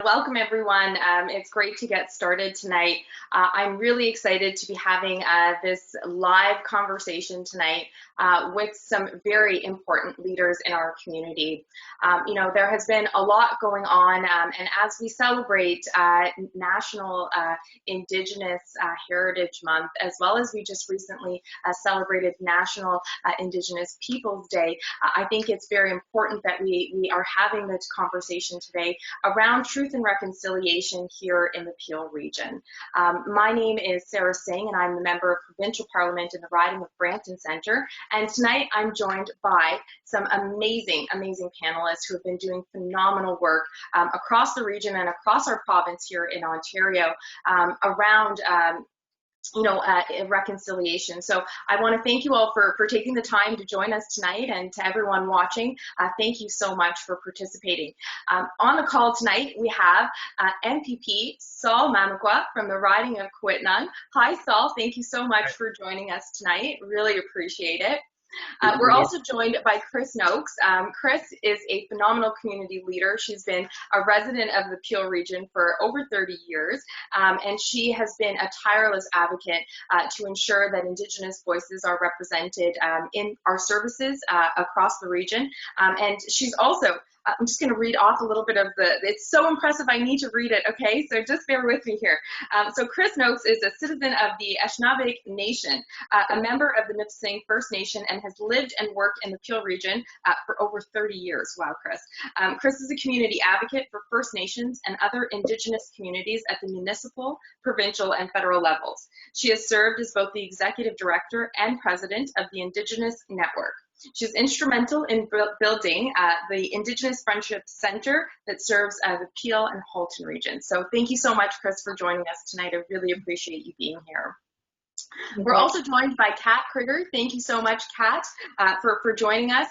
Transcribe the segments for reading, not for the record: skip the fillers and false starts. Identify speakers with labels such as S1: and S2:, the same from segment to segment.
S1: Welcome, everyone. It's great to get started tonight. I'm really excited to be having this live conversation tonight with some very important leaders in our community. There has been a lot going on, and as we celebrate National Indigenous Heritage Month, as well as we just recently celebrated National Indigenous Peoples Day, I think it's very important that we are having this conversation today around truth and reconciliation here in the Peel region. My name is Sara Singh, and I'm the member of Provincial Parliament in the riding of Brampton Centre. And tonight I'm joined by some amazing panelists who have been doing phenomenal work across the region and across our province here in Ontario around reconciliation. So I want to thank you all for taking the time to join us tonight, and to everyone watching, thank you so much for participating. On the call tonight, we have MPP Sol Mamakwa from the riding of Kiiwetinoong. Hi, Sol. Thank you so much for joining us tonight. Really appreciate it. We're also joined by Kris Noakes. Kris is a phenomenal community leader. She's been a resident of the Peel region for over 30 years, and she has been a tireless advocate to ensure that Indigenous voices are represented in our services across the region. And she's also I'm just going to read off a little bit of it's so impressive, I need to read it, okay? So just bear with me here. So Kris Noakes is a citizen of the Anishinaabe Nation, a member of the Nipissing First Nation, and has lived and worked in the Peel region for over 30 years. Wow, Kris. Kris is a community advocate for First Nations and other Indigenous communities at the municipal, provincial, and federal levels. She has served as both the executive director and president of the Indigenous Network. She's instrumental in building the Indigenous Friendship Center that serves the Peel and Halton region. So thank you so much, Kris, for joining us tonight. I really appreciate you being here. We're also joined by Kat Krieger. Thank you so much, Kat, for joining us.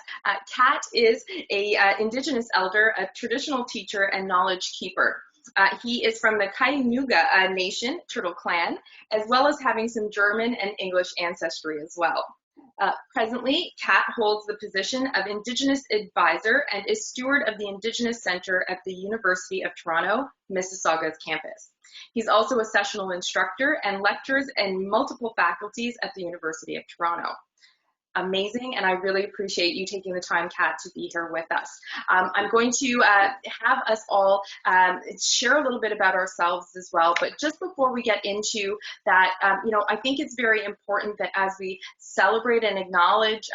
S1: Kat is a Indigenous elder, a traditional teacher, and knowledge keeper. He is from the Kiiwetinoong Nation, Turtle Clan, as well as having some German and English ancestry as well. Presently, Kat holds the position of Indigenous Advisor and is steward of the Indigenous Center at the University of Toronto, Mississauga's campus. He's also a sessional instructor and lectures in multiple faculties at the University of Toronto. Amazing, and I really appreciate you taking the time, Kat, to be here with us. I'm going to have us all share a little bit about ourselves as well, but just before we get into that, I think it's very important that as we celebrate and acknowledge,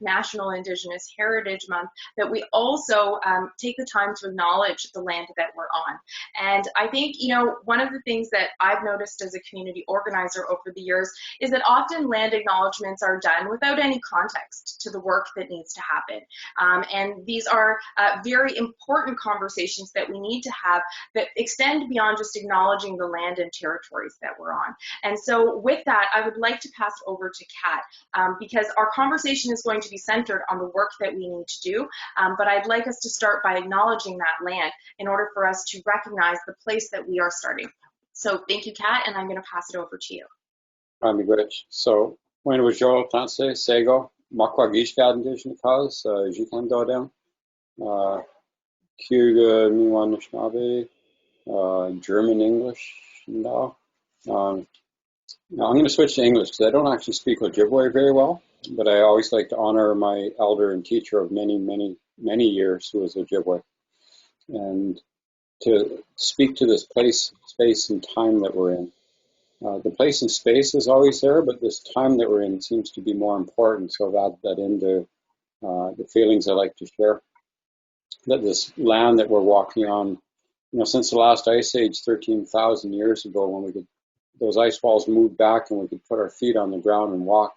S1: National Indigenous Heritage Month, that we also take the time to acknowledge the land that we're on. And I think, one of the things that I've noticed as a community organizer over the years is that often land acknowledgements are done without any context to the work that needs to happen. And these are very important conversations that we need to have that extend beyond just acknowledging the land and territories that we're on. And so with that, I would like to pass it over to Kat, because our conversation is going to be centered on the work that we need to do, but I'd like us to start by acknowledging that land in order for us to recognize the place that we are starting. So thank you, Kat, and I'm going to pass it over to you.
S2: So when was Joel Tanse, Sego, Makwa Gishgad Indigenous cause, Jikan Dodem, Kiiwetinoong Anishinaabe, German English now. Now I'm going to switch to English because I don't actually speak Ojibwe very well, but I always like to honor my elder and teacher of many years who was Ojibwe. And to speak to this place, space, and time that we're in. The place and space is always there, but this time that we're in seems to be more important. So I've added that into the feelings I like to share. That this land that we're walking on, since the last ice age 13,000 years ago, when those ice walls moved back and we could put our feet on the ground and walk,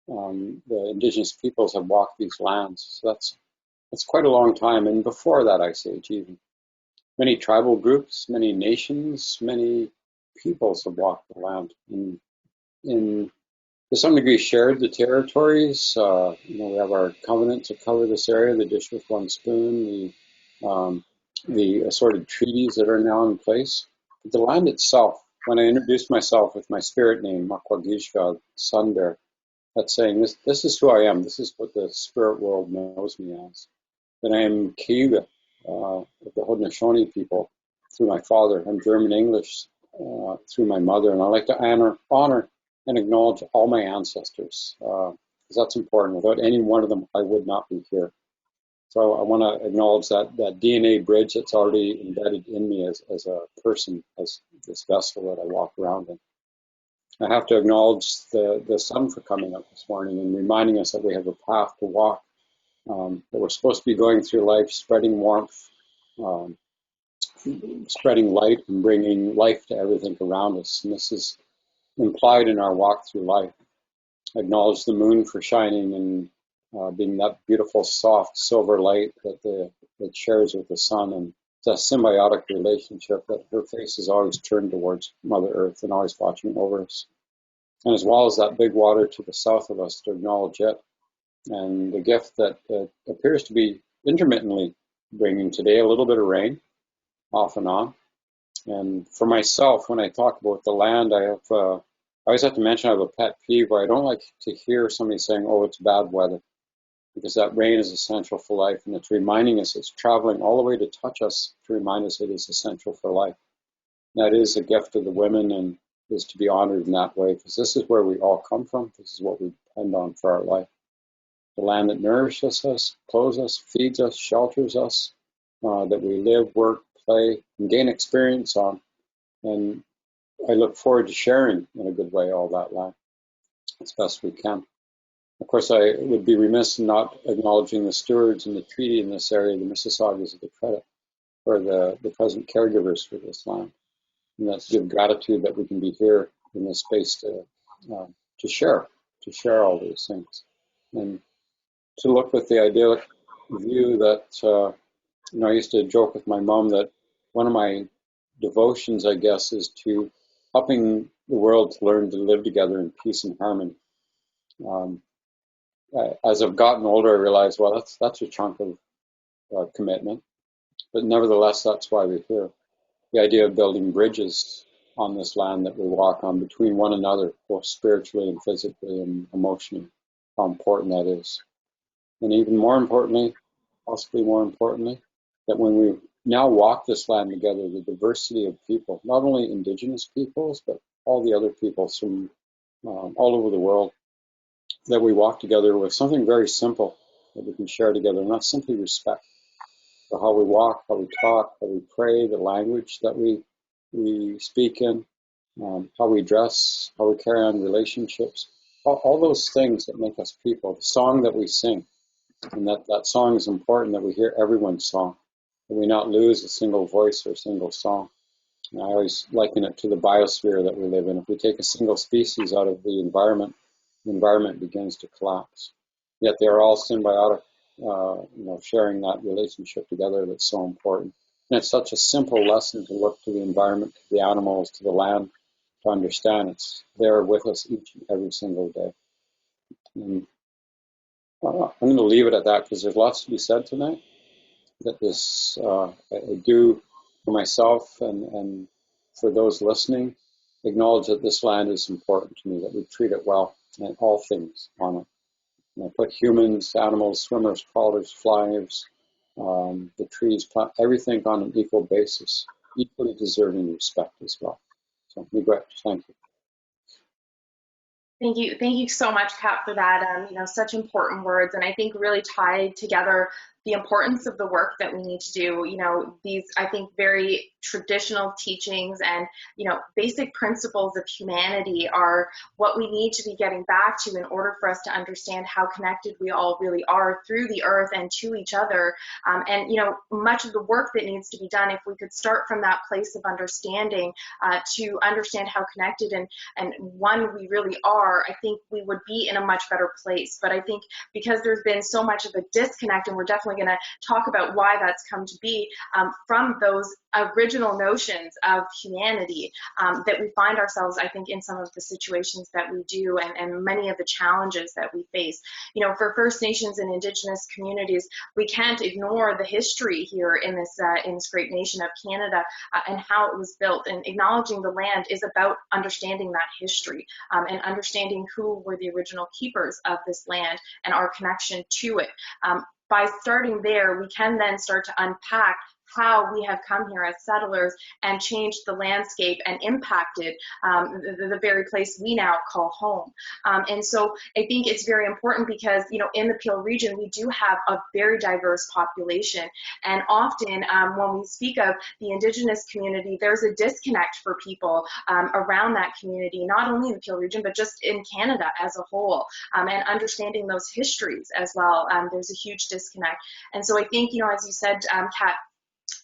S2: the Indigenous peoples have walked these lands. So that's quite a long time. And before that ice age even. Many tribal groups, many nations, many peoples have walked the land and to some degree shared the territories. We have our covenant to cover this area, the dish with one spoon, the assorted treaties that are now in place. But the land itself, when I introduced myself with my spirit name, Makwa Gishgad, Sun Bear, that's saying this is who I am. This is what the spirit world knows me as. That I am Kiiwet, of the Haudenosaunee people. through my father and German English through my mother. And I like to honor and acknowledge all my ancestors, because that's important. Without any one of them, I would not be here. So I want to acknowledge that DNA bridge that's already embedded in me as a person, as this vessel that I walk around in. I have to acknowledge the sun for coming up this morning and reminding us that we have a path to walk, that we're supposed to be going through life, spreading warmth, spreading light, and bringing life to everything around us. And this is implied in our walk through life. I acknowledge the moon for shining and being that beautiful, soft, silver light that it shares with the sun. And it's a symbiotic relationship that her face is always turned towards Mother Earth and always watching over us. And as well as that big water to the south of us, to acknowledge it. And the gift that appears to be intermittently bringing today a little bit of rain, off and on. And for myself, when I talk about the land, I always have to mention I have a pet peeve where I don't like to hear somebody saying, oh, it's bad weather, because that rain is essential for life, and it's reminding us, it's traveling all the way to touch us to remind us it is essential for life. And that is a gift of the women and is to be honored in that way, because this is where we all come from. This is what we depend on for our life. The land that nourishes us, clothes us, feeds us, shelters us, that we live, work, play, and gain experience on. And I look forward to sharing in a good way all that land as best we can. Of course, I would be remiss in not acknowledging the stewards and the treaty in this area, the Mississaugas of the credit, for the present caregivers for this land. And that's to give gratitude that we can be here in this space to share all these things. And to look with the idyllic view that, I used to joke with my mom that one of my devotions, I guess, is to helping the world to learn to live together in peace and harmony. As I've gotten older, I realize, well, that's a chunk of commitment, but nevertheless, that's why we're here. The idea of building bridges on this land that we walk on between one another, both spiritually and physically and emotionally, how important that is. And even more importantly, possibly more importantly, that when we now walk this land together, the diversity of people, not only Indigenous peoples, but all the other peoples from all over the world, that we walk together with something very simple that we can share together, and that's simply respect for how we walk, how we talk, how we pray, the language that we speak in, how we dress, how we carry on relationships, all those things that make us people, the song that we sing. And that song is important, that we hear everyone's song, that we not lose a single voice or a single song. And I always liken it to the biosphere that we live in. If we take a single species out of the environment begins to collapse. Yet they are all symbiotic, sharing that relationship together that's so important. And it's such a simple lesson to look to the environment, to the animals, to the land, to understand it's there with us each and every single day. And I'm going to leave it at that because there's lots to be said tonight. That this I do for myself and for those listening, acknowledge that this land is important to me, that we treat it well and all things on it. And I put humans, animals, swimmers, crawlers, flyers, the trees, plant, everything on an equal basis, equally deserving respect as well. So, Miigwech, thank you.
S1: Thank you so much, Kat, for that. Such important words, and I think really tied together the importance of the work that we need to do. These, I think, very traditional teachings and, basic principles of humanity are what we need to be getting back to in order for us to understand how connected we all really are through the earth and to each other. Much of the work that needs to be done, if we could start from that place of understanding to understand how connected and one we really are, I think we would be in a much better place. But I think because there's been so much of a disconnect, and we're definitely going to talk about why that's come to be, from those original notions of humanity, that we find ourselves, I think, in some of the situations that we do and many of the challenges that we face. For First Nations and Indigenous communities, we can't ignore the history here in this great nation of Canada and how it was built. And acknowledging the land is about understanding that history and understanding who were the original keepers of this land and our connection to it. By starting there, we can then start to unpack how we have come here as settlers and changed the landscape and impacted the very place we now call home. And so I think it's very important because, you know, in the Peel region, we do have a very diverse population. And often when we speak of the Indigenous community, there's a disconnect for people around that community, not only in the Peel region, but just in Canada as a whole, and understanding those histories as well. There's a huge disconnect. And so I think, you know, as you said, Kat,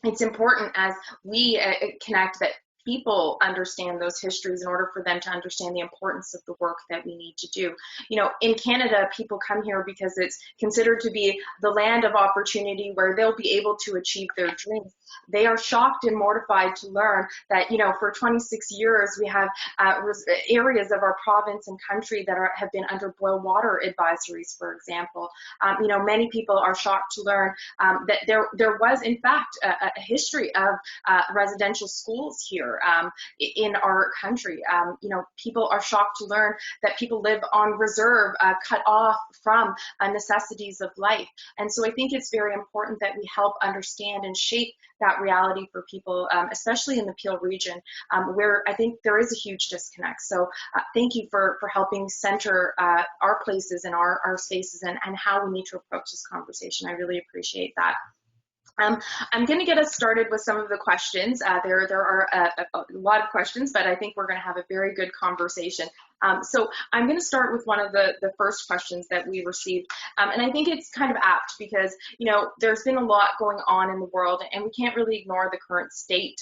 S1: it's important as we connect that people understand those histories in order for them to understand the importance of the work that we need to do. You know, in Canada, people come here because it's considered to be the land of opportunity where they'll be able to achieve their dreams. They are shocked and mortified to learn that, you know, for 26 years, we have areas of our province and country that have been under boil water advisories, for example. You know, many people are shocked to learn that there was, in fact, a history of residential schools here in our country. You know, people are shocked to learn that people live on reserve, cut off from necessities of life. And so I think it's very important that we help understand and shape that reality for people, especially in the Peel region, where I think there is a huge disconnect. So thank you for helping center our places and our spaces and how we need to approach this conversation. I really appreciate that. I'm going to get us started with some of the questions. There are a lot of questions, but I think we're going to have a very good conversation. So I'm going to start with one of the first questions that we received. And I think it's kind of apt because, you know, there's been a lot going on in the world and we can't really ignore the current state,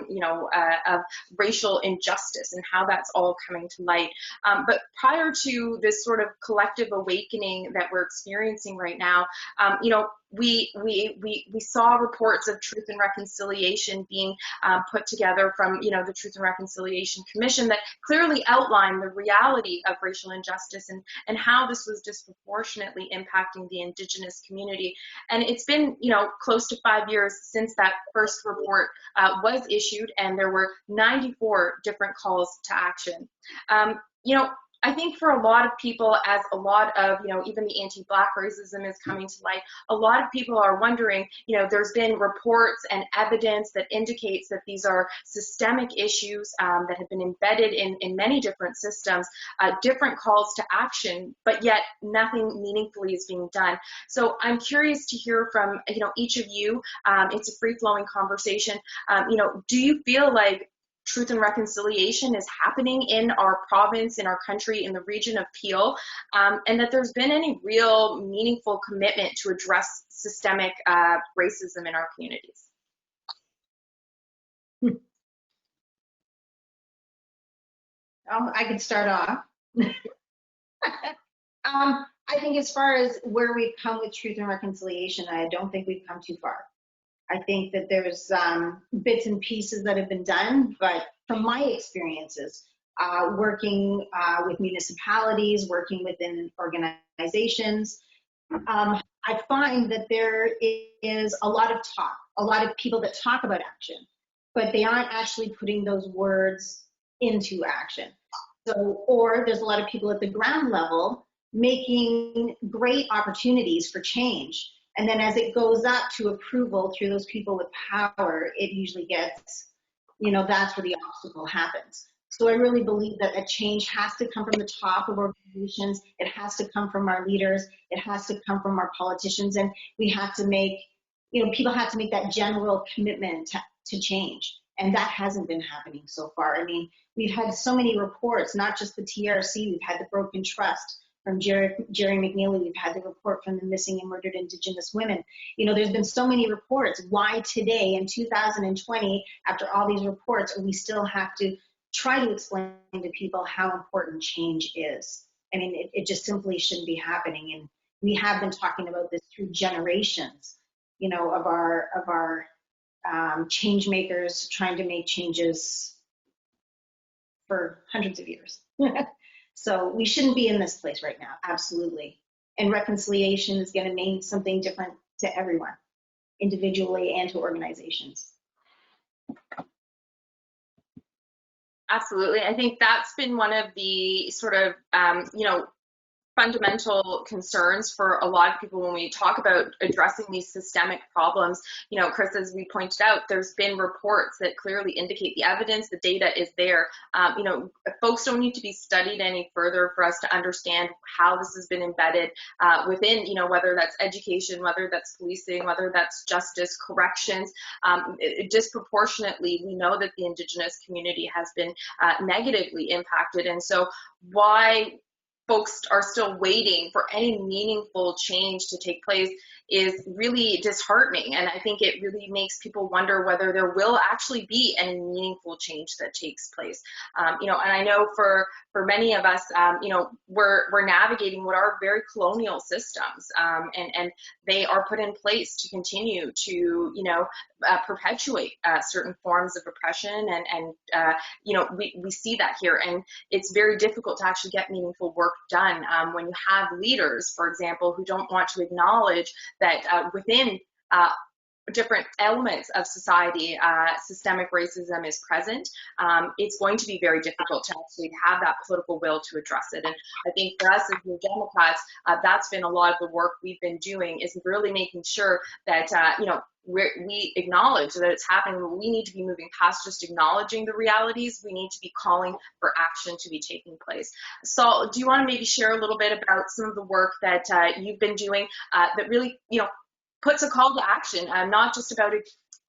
S1: you know, of racial injustice and how that's all coming to light. But prior to this sort of collective awakening that we're experiencing right now, you know, we saw reports of Truth and Reconciliation being put together from, you know, the Truth and Reconciliation Commission that clearly outlined the reality of racial injustice and how this was disproportionately impacting the Indigenous community. And it's been, you know, close to 5 years since that first report was issued, and there were 94 different calls to action. You know, I think for a lot of people, as a lot of, you know, even the anti-Black racism is coming to light, a lot of people are wondering, you know, there's been reports and evidence that indicates that these are systemic issues that have been embedded in many different systems, different calls to action, but yet nothing meaningfully is being done. So I'm curious to hear from, you know, each of you. It's a free-flowing conversation. You know, do you feel like Truth and Reconciliation is happening in our province, in our country, in the region of Peel, and that there's been any real meaningful commitment to address systemic racism in our communities?
S3: I could start off. I think as far as where we've come with Truth and Reconciliation, I don't think we've come too far. I think that there's bits and pieces that have been done, but from my experiences, working with municipalities, working within organizations, I find that there is a lot of talk, a lot of people that talk about action, but they aren't actually putting those words into action. So, or there's a lot of people at the ground level making great opportunities for change. And then as it goes up to approval through those people with power, it usually gets, you know, that's where the obstacle happens. So I really believe that a change has to come from the top of organizations. It has to come from our leaders. It has to come from our politicians. And we have to make, you know, people have to make that general commitment to change. And that hasn't been happening so far. I mean, we've had so many reports, not just the TRC, we've had the broken trust from Jerry McNeely, we've had the report from the missing and murdered Indigenous women. You know, there's been so many reports. Why today in 2020, after all these reports, we still have to try to explain to people how important change is? I mean, it just simply shouldn't be happening. And we have been talking about this through generations, you know, of our change makers trying to make changes for hundreds of years. So we shouldn't be in this place right now, absolutely. And reconciliation is going to mean something different to everyone, individually and to organizations.
S1: Absolutely. I think that's been one of the sort of, you know, fundamental concerns for a lot of people when we talk about addressing these systemic problems. You know, Kris, as we pointed out, there's been reports that clearly indicate the evidence, the data is there. You know, folks don't need to be studied any further for us to understand how this has been embedded within, you know, whether that's education, whether that's policing, whether that's justice, corrections. Disproportionately, we know that the Indigenous community has been negatively impacted. And so why folks are still waiting for any meaningful change to take place is really disheartening. And I think it really makes people wonder whether there will actually be any meaningful change that takes place. You know, and I know for many of us, you know, we're navigating what are very colonial systems, and they are put in place to continue to, you know, perpetuate certain forms of oppression. And you know, we see that here. And it's very difficult to actually get meaningful work done when you have leaders, for example, who don't want to acknowledge that within different elements of society, systemic racism is present. It's going to be very difficult to actually have that political will to address it. And I think for us as New Democrats, that's been a lot of the work we've been doing, is really making sure that, you know, we acknowledge that it's happening. We need to be moving past just acknowledging the realities. We need to be calling for action to be taking place. Sol, do you want to maybe share a little bit about some of the work that you've been doing that really, you know, puts a call to action, not just about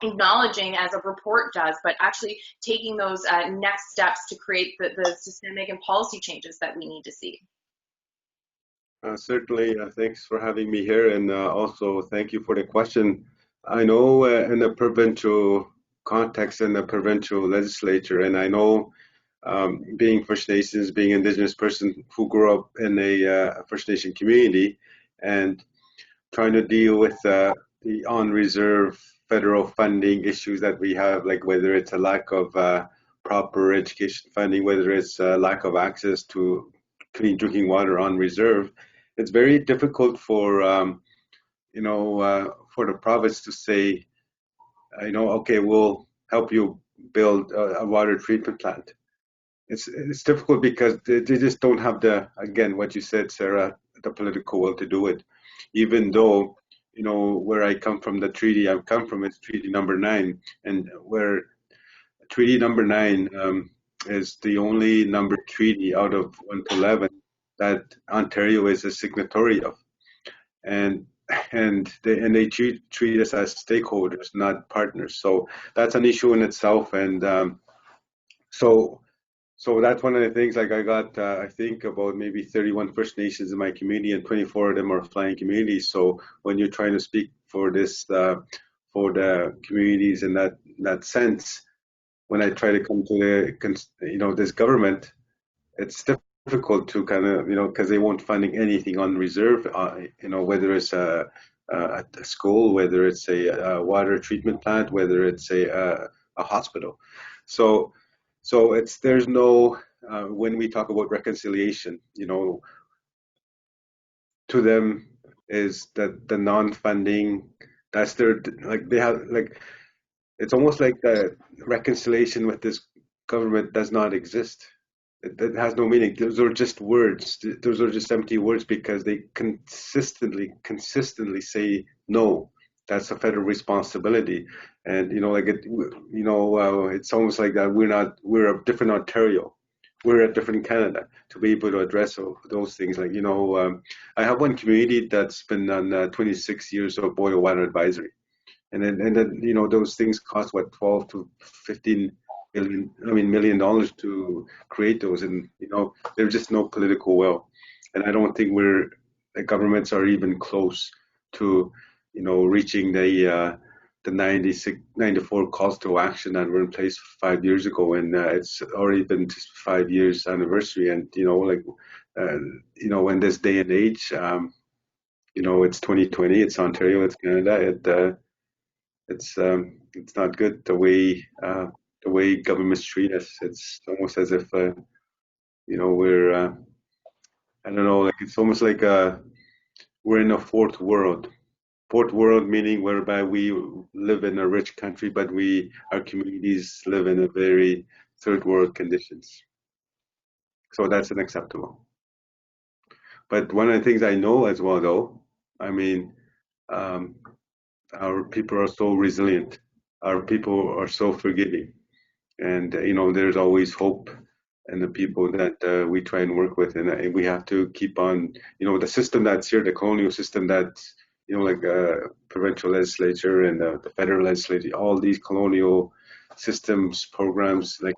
S1: acknowledging as a report does, but actually taking those next steps to create the systemic and policy changes that we need to see?
S4: Certainly, thanks for having me here, and also thank you for the question. I know in the provincial context, in the provincial legislature, and I know being First Nations, being Indigenous person who grew up in a First Nation community, and trying to deal with the on-reserve federal funding issues that we have, like whether it's a lack of proper education funding, whether it's a lack of access to clean drinking water on reserve. It's very difficult for, you know, for the province to say, you know, okay, we'll help you build a water treatment plant. It's difficult because they just don't have the, again, what you said, Sarah, the political will to do it. Even though, you know, where I come from, the treaty I come from is Treaty Number 9, and where Treaty Number 9 is the only numbered treaty out of 1 to 11 that Ontario is a signatory of, and they treat us as stakeholders, not partners. So that's an issue in itself, and so that's one of the things. Like I got, I think about maybe 31 First Nations in my community, and 24 of them are flying communities. So when you're trying to speak for this, for the communities in that sense, when I try to come to the, you know, this government, it's difficult to kind of, you know, because they won't funding anything on reserve, you know, whether it's a school, whether it's a water treatment plant, whether it's a hospital. So it's, there's no, when we talk about reconciliation, you know, to them is that the non-funding, that's their, like they have, like, it's almost like the reconciliation with this government does not exist. It has no meaning. Those are just words. Those are just empty words because they consistently say no. That's a federal responsibility, and you know, like it, you know, it's almost like that. We're a different Ontario. We're a different Canada to be able to address those things. Like, you know, I have one community that's been on 26 years of boil water advisory, and then you know, those things cost what, 12 to 15 million dollars to create those, and you know, there's just no political will, and I don't think the governments are even close to, you know, reaching the 94 calls to action that were in place 5 years ago, and it's already been just 5 years anniversary, and you know, like you know, in this day and age, you know, it's 2020, it's Ontario, it's Canada, it's not good the way governments treat us. It's almost as if, you know, we're, I don't know, like it's almost like we're in a fourth world. Fourth world meaning whereby we live in a rich country, but our communities live in a very third world conditions. So that's unacceptable. But one of the things I know as well, though, I mean, our people are so resilient. Our people are so forgiving. And, there's always hope in the people that we try and work with. And we have to keep on, the system that's here, the colonial system that's, like provincial legislature and the federal legislature, all these colonial systems, programs, like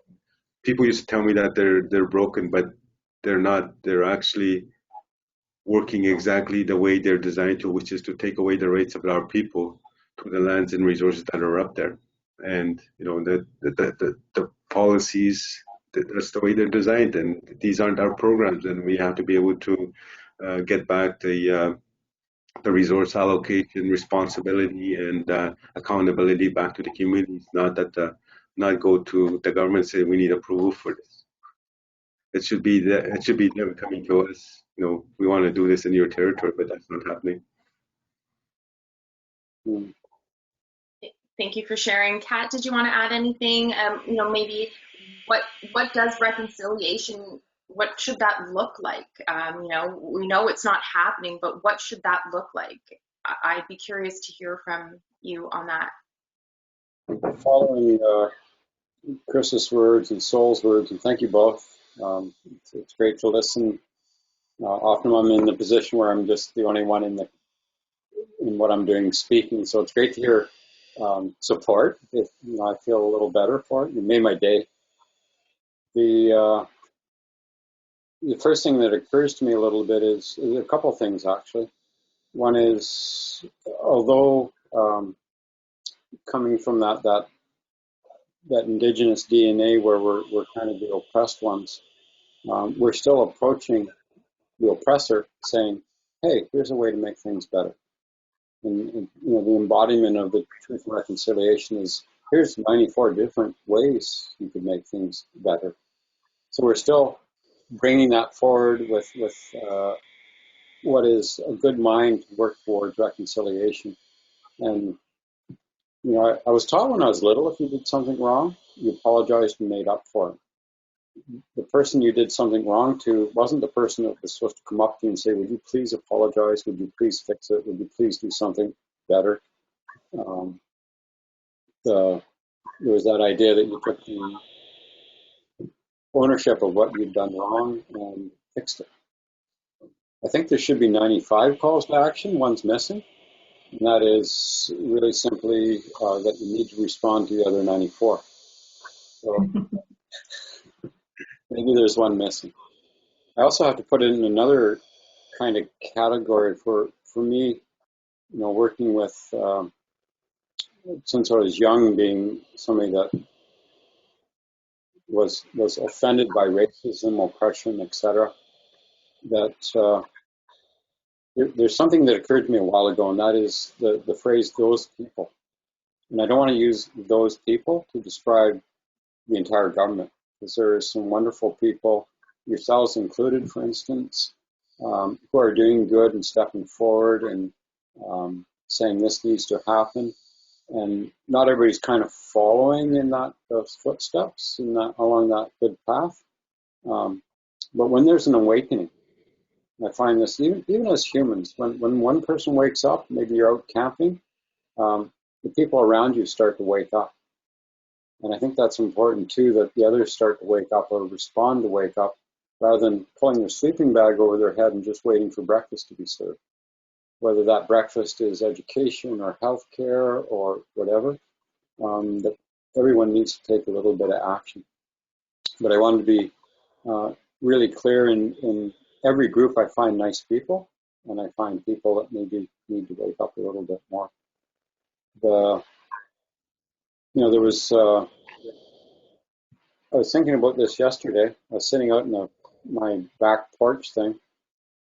S4: people used to tell me that they're broken, but they're not. They're actually working exactly the way they're designed to, which is to take away the rights of our people to the lands and resources that are up there. And the policies, that's the way they're designed, and these aren't our programs, and we have to be able to get back the resource allocation responsibility and accountability back to the communities, not go to the government and say we need approval for this. It should be them coming to us. We want to do this in your territory, but that's not happening.
S1: Thank you for sharing. Kat, did you want to add anything? Maybe what does reconciliation, what should that look like? We know it's not happening, but what should that look like? I'd be curious to hear from you on that.
S2: Following Kris's words and Sol's words, and thank you both. It's great to listen. Often I'm in the position where I'm just the only one in what I'm doing speaking, so it's great to hear support. If I feel a little better for it, it made my day. The first thing that occurs to me a little bit is a couple of things actually. One is, although coming from that Indigenous DNA where we're kind of the oppressed ones, we're still approaching the oppressor saying, hey, here's a way to make things better. And the embodiment of the truth and reconciliation is, here's 94 different ways you could make things better. So we're still bringing that forward with what is a good mind to work towards reconciliation. And I was taught when I was little, if you did something wrong, you apologized and made up for it. The person you did something wrong to wasn't the person that was supposed to come up to you and say, would you please apologize? Would you please fix it? Would you please do something better? There was that idea that you took the ownership of what you'd done wrong and fixed it. I think there should be 95 calls to action. One's missing. And that is really simply that you need to respond to the other 94. So maybe there's one missing. I also have to put it in another kind of category for me, working with, since I was young, being somebody that was offended by racism, oppression, etc., that there's something that occurred to me a while ago, and that is the phrase, those people. And I don't want to use those people to describe the entire government, because there are some wonderful people, yourselves included, for instance, who are doing good and stepping forward and saying this needs to happen. And not everybody's kind of following in those footsteps along that good path. But when there's an awakening, I find this even as humans, when one person wakes up, maybe you're out camping, the people around you start to wake up. And I think that's important too, that the others start to wake up or respond to wake up, rather than pulling their sleeping bag over their head and just waiting for breakfast to be served. Whether that breakfast is education or healthcare or whatever, that everyone needs to take a little bit of action. But I wanted to be really clear in every group. I find nice people, and I find people that maybe need to wake up a little bit more. There was, I was thinking about this yesterday. I was sitting out in my back porch thing,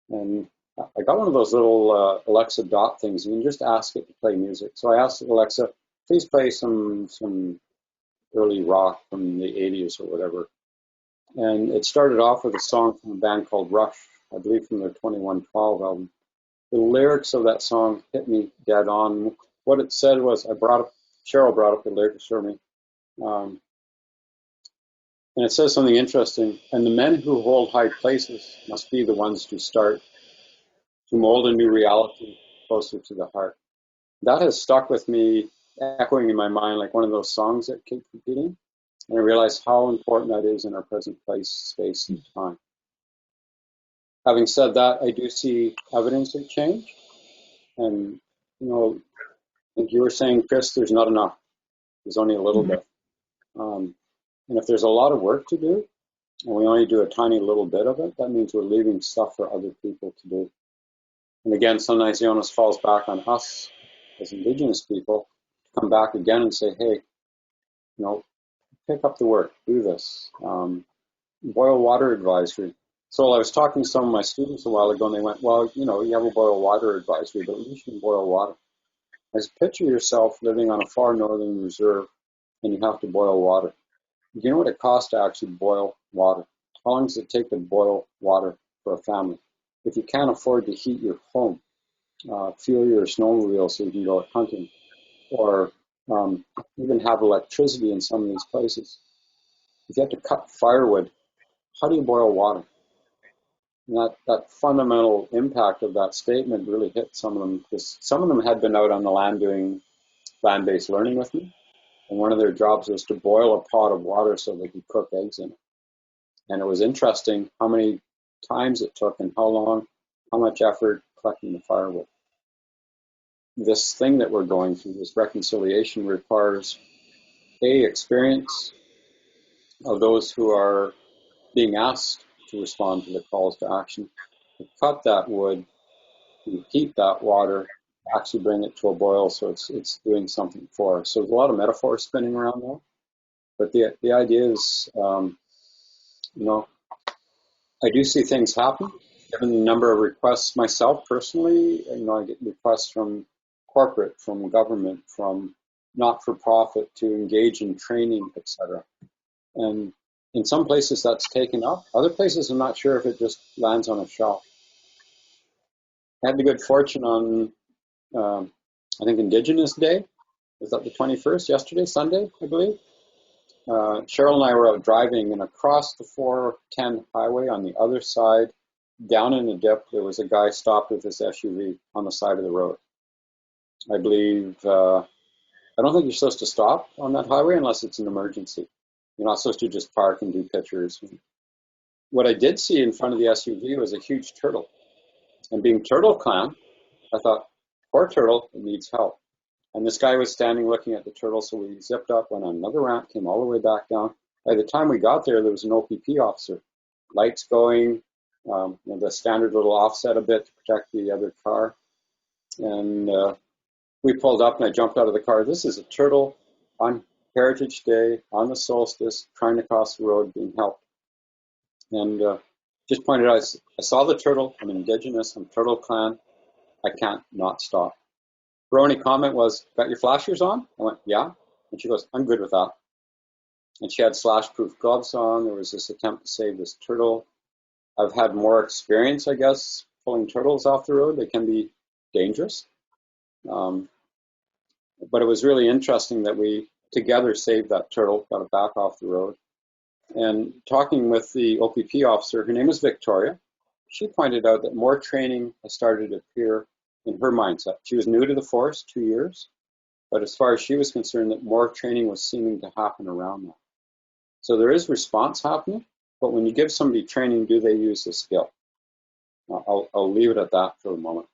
S2: and I got one of those little Alexa Dot things. You can just ask it to play music. So I asked Alexa, please play some early rock from the 80s or whatever. And it started off with a song from a band called Rush, I believe from their 2112 album. The lyrics of that song hit me dead on. What it said was, Cheryl brought up the lyrics for me. And it says something interesting. And the men who hold high places must be the ones to start to mold a new reality closer to the heart. That has stuck with me, echoing in my mind like one of those songs that keep repeating. And I realize how important that is in our present place, space, and time. Having said that, I do see evidence of change. And, like you were saying, Kris, there's not enough. There's only a little bit. And if there's a lot of work to do, and we only do a tiny little bit of it, that means we're leaving stuff for other people to do. And again, sometimes the onus falls back on us as Indigenous people to come back again and say, hey, pick up the work, do this. Boil water advisory. So I was talking to some of my students a while ago, and they went, well, you have a boil water advisory, but at least you can boil water. As picture yourself living on a far northern reserve, and you have to boil water. Do you know what it costs to actually boil water? How long does it take to boil water for a family? If you can't afford to heat your home, fuel your snowmobile so you can go hunting, or even have electricity in some of these places. If you have to cut firewood, how do you boil water? And that fundamental impact of that statement really hit some of them, because some of them had been out on the land doing land-based learning with me. And one of their jobs was to boil a pot of water so they could cook eggs in it. And it was interesting how many times it took and how long, how much effort collecting the firewood. This thing that we're going through, this reconciliation, requires experience of those who are being asked to respond to the calls to action, to cut that wood, to heat that water, actually bring it to a boil so it's doing something for us. So there's a lot of metaphors spinning around there. But the idea is, I do see things happen. Given the number of requests myself personally, I get requests from corporate, from government, from not-for-profit to engage in training, etc. And in some places that's taken up. Other places I'm not sure if it just lands on a shelf. I had the good fortune on, I think, Indigenous Day. Was that the 21st, yesterday, Sunday, I believe? Cheryl and I were out driving, and across the 410 highway on the other side, down in the dip, there was a guy stopped with his SUV on the side of the road. I believe, I don't think you're supposed to stop on that highway unless it's an emergency. You're not supposed to just park and do pictures. What I did see in front of the SUV was a huge turtle. And being Turtle Clan, I thought, poor turtle, it needs help. And this guy was standing looking at the turtle, so we zipped up, went on another ramp, came all the way back down. By the time we got there was an OPP officer. Lights going, the standard little offset a bit to protect the other car. And we pulled up, and I jumped out of the car. This is a turtle on Heritage Day, on the solstice, trying to cross the road, being helped. And just pointed out, I saw the turtle, I'm Indigenous, I'm Turtle Clan, I can't not stop. Her only comment was, got your flashers on? I went, yeah. And she goes, I'm good with that. And she had slash-proof gloves on. There was this attempt to save this turtle. I've had more experience, I guess, pulling turtles off the road. They can be dangerous. But it was really interesting that we together saved that turtle, got it back off the road. And talking with the OPP officer, her name is Victoria, she pointed out that more training has started to appear in her mindset. She was new to the force, 2 years, but as far as she was concerned, that more training was seeming to happen around that. So there is response happening, but when you give somebody training, do they use the skill? I'll leave it at that for a moment.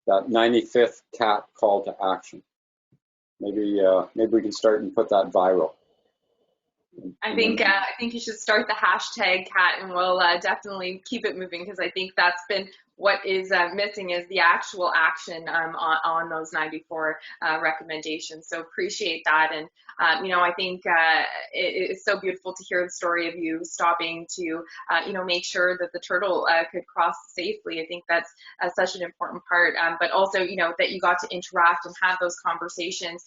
S2: That 95th cat call to action. Maybe we can start and put that viral.
S1: I think you should start the hashtag cat, and we'll definitely keep it moving, because I think that's been what is missing is the actual action on those 94 recommendations. So appreciate that. And, I think it's so beautiful to hear the story of you stopping to, make sure that the turtle could cross safely. I think that's such an important part. But also, that you got to interact and have those conversations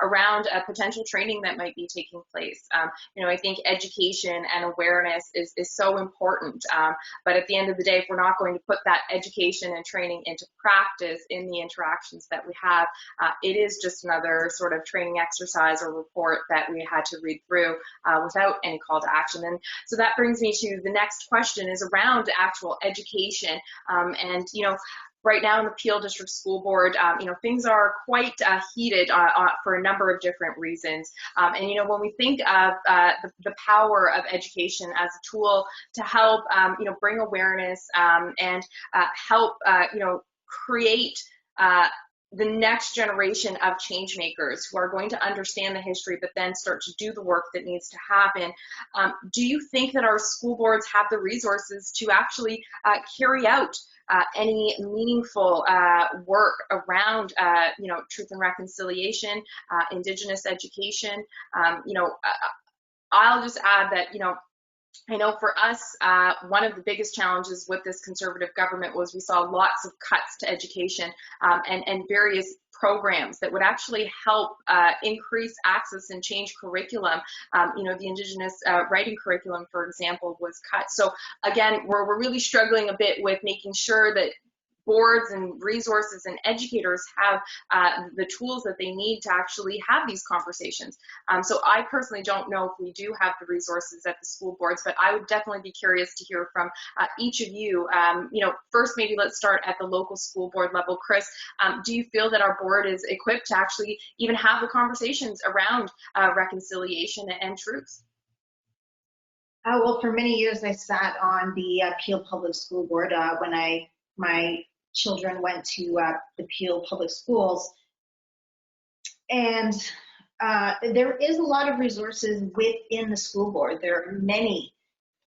S1: around potential training that might be taking place. I think education and awareness is so important. But at the end of the day, if we're not going to put that education and training into practice in the interactions that we have. It is just another sort of training exercise or report that we had to read through without any call to action. And so that brings me to the next question, is around actual education. And, right now in the Peel District School Board, things are quite heated for a number of different reasons. And, when we think of the power of education as a tool to help, bring awareness and help, create the next generation of change makers who are going to understand the history, but then start to do the work that needs to happen. Do you think that our school boards have the resources to actually carry out any meaningful work around, truth and reconciliation, Indigenous education? I'll just add that, I know for us, one of the biggest challenges with this Conservative government was we saw lots of cuts to education and various programs that would actually help increase access and change curriculum. The Indigenous writing curriculum, for example, was cut. So again, we're really struggling a bit with making sure that boards and resources and educators have the tools that they need to actually have these conversations. So I personally don't know if we do have the resources at the school boards, but I would definitely be curious to hear from each of you. First, maybe let's start at the local school board level. Kris, do you feel that our board is equipped to actually even have the conversations around reconciliation and truth?
S3: Well, for many years I sat on the Peel Public School Board when my children went to the Peel Public Schools. And there is a lot of resources within the school board. There are many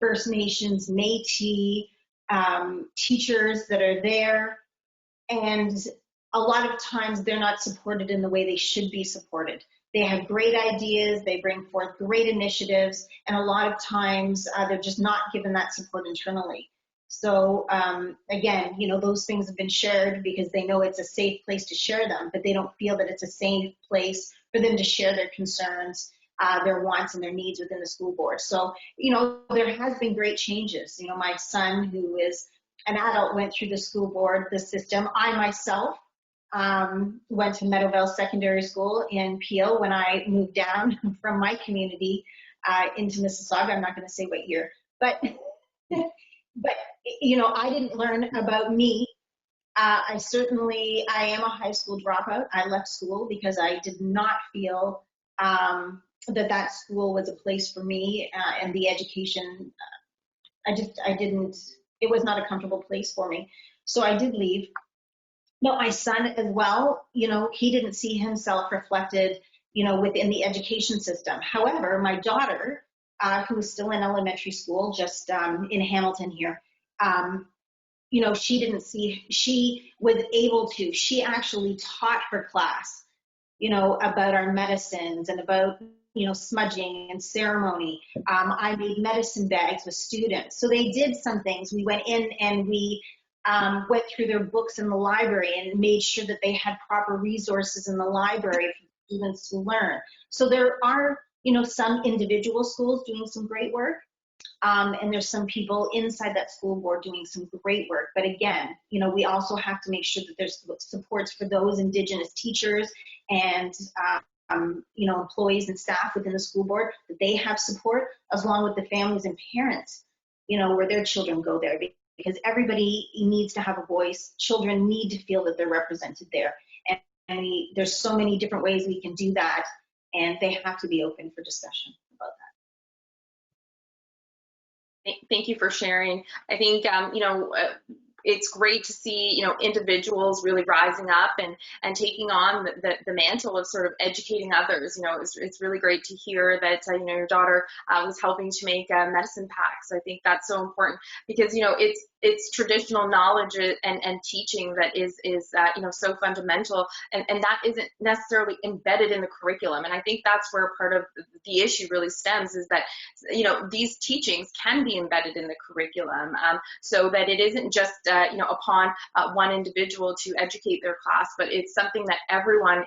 S3: First Nations, Métis, teachers that are there. And a lot of times they're not supported in the way they should be supported. They have great ideas, they bring forth great initiatives, and a lot of times they're just not given that support internally. So again, those things have been shared because they know it's a safe place to share them, but they don't feel that it's a safe place for them to share their concerns, their wants and their needs within the school board. So, there has been great changes. My son, who is an adult, went through the school board, the system. I myself went to Meadowvale Secondary School in Peel when I moved down from my community into Mississauga. I'm not going to say what year, but I didn't learn about me. I am a high school dropout. I left school because I did not feel that school was a place for me, and the education, it was not a comfortable place for me. So I did leave. No, my son as well, he didn't see himself reflected, within the education system. However, my daughter, who is still in elementary school, just in Hamilton here, she was able to, she actually taught her class, about our medicines and about, smudging and ceremony. I made medicine bags with students. So they did some things. We went in and we went through their books in the library and made sure that they had proper resources in the library for students to learn. So there are, some individual schools doing some great work. And there's some people inside that school board doing some great work. But again, we also have to make sure that there's supports for those Indigenous teachers and, employees and staff within the school board, that they have support, along with the families and parents, where their children go there. Because everybody needs to have a voice. Children need to feel that they're represented there. And there's so many different ways we can do that. And they have to be open for discussion about that.
S1: Thank you for sharing. I think, it's great to see, individuals really rising up and taking on the mantle of sort of educating others. It's really great to hear that, your daughter was helping to make medicine packs. I think that's so important because, it's traditional knowledge and teaching that is so fundamental, and that isn't necessarily embedded in the curriculum. And I think that's where part of the issue really stems, is that, these teachings can be embedded in the curriculum, so that it isn't just, upon one individual to educate their class, but it's something that everyone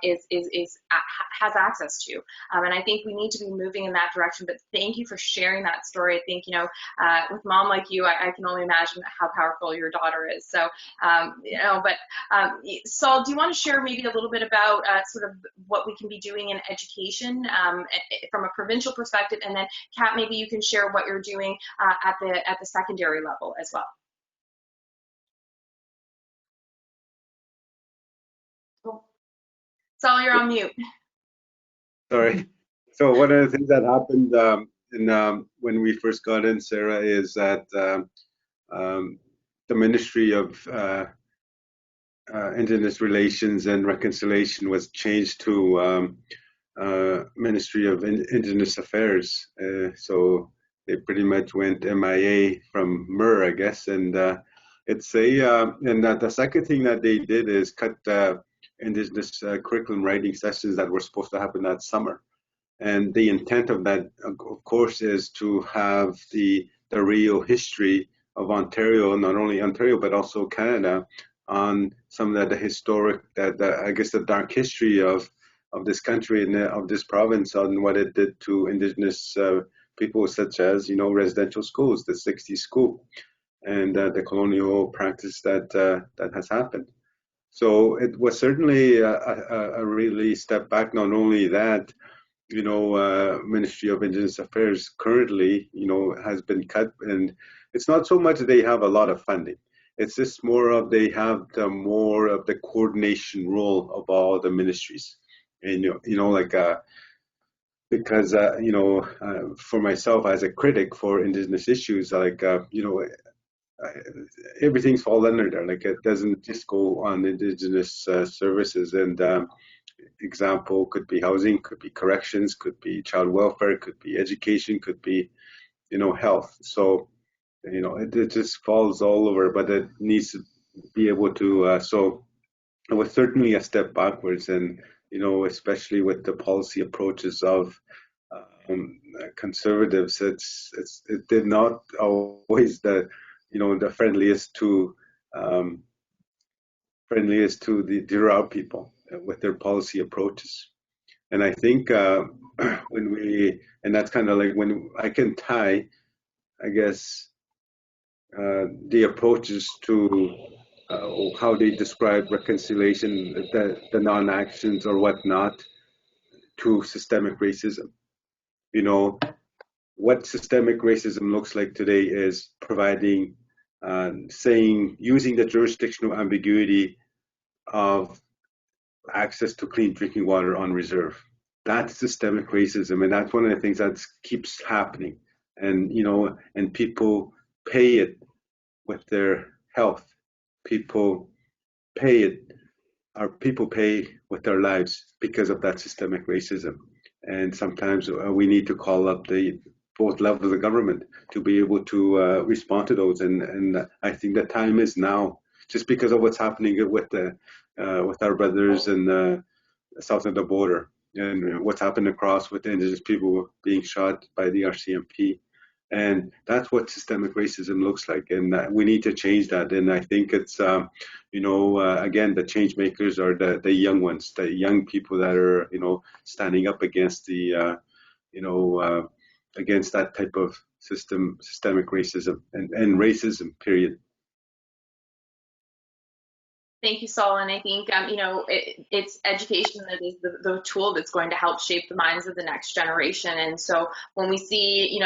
S1: has access to. And I think we need to be moving in that direction. But thank you for sharing that story. I think, with mom like you, I can only imagine how powerful your daughter is. So, Sol, do you want to share maybe a little bit about sort of what we can be doing in education from a provincial perspective, and then Kat, maybe you can share what you're doing at the secondary level as well. Sol, you're on mute.
S4: Sorry. So one of the things that happened when we first got in, Sarah, is that the Ministry of Indigenous Relations and Reconciliation was changed to Ministry of Indigenous Affairs. So they pretty much went MIA from MIR, I guess. And it's and the second thing that they did is cut Indigenous curriculum writing sessions that were supposed to happen that summer. And the intent of that, of course, is to have the real history of Ontario, not only Ontario, but also Canada, on some of the historic, I guess the dark history of this country and of this province, on what it did to Indigenous people, such as, residential schools, the 60s school, and the colonial practice that has happened. So it was certainly a really step back. Not only that, Ministry of Indigenous Affairs currently, has been cut, and it's not so much that they have a lot of funding. It's just more of they have more of the coordination role of all the ministries, and because for myself as a critic for Indigenous issues, everything's fall under there. Like, it doesn't just go on Indigenous services. And example could be housing, could be corrections, could be child welfare, could be education, could be health. So it just falls all over, but it needs to be able to. So it was certainly a step backwards, and especially with the policy approaches of conservatives, it did not always the friendliest to the rural people with their policy approaches. And I think and that's kind of like when I can tie, I guess, the approaches to how they describe reconciliation, the non-actions or whatnot, to systemic racism. What systemic racism looks like today is providing, using the jurisdictional ambiguity of access to clean drinking water on reserve. That's systemic racism, and that's one of the things that keeps happening. And and people pay it with their health. People pay with their lives because of that systemic racism. And sometimes we need to call up both levels of government to be able to respond to those. And I think the time is now, just because of what's happening with our brothers in south of the border, and what's happened across with the Indigenous people being shot by the RCMP. And that's what systemic racism looks like, and we need to change that. And I think it's, again, the change makers are the young ones, the young people that are, standing up against against that type of systemic racism and racism, period.
S1: Thank you, Sol. And I think, it's education that is the tool that's going to help shape the minds of the next generation. And so when we see,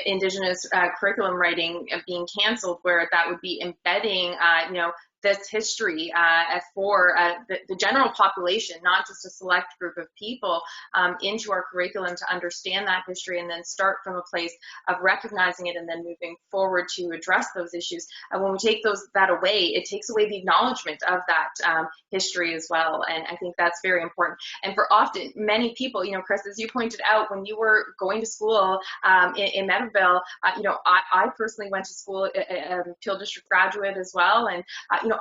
S1: Indigenous curriculum writing being canceled, where that would be embedding, this history for the general population, not just a select group of people, into our curriculum to understand that history and then start from a place of recognizing it and then moving forward to address those issues. And when we take that away, it takes away the acknowledgement of that history as well. And I think that's very important. And for often, many people, Kris, as you pointed out, when you were going to school in Meadowville, I personally went to school, Peel District graduate as well. And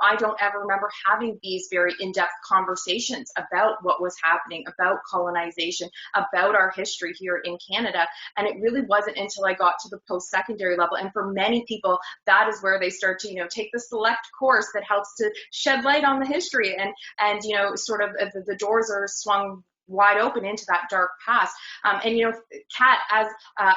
S1: I don't ever remember having these very in-depth conversations about what was happening, about colonization, about our history here in Canada. And it really wasn't until I got to the post-secondary level. And for many people, that is where they start to, take the select course that helps to shed light on the history. And sort of the doors are swung wide open into that dark past. And, you know, Kat, as,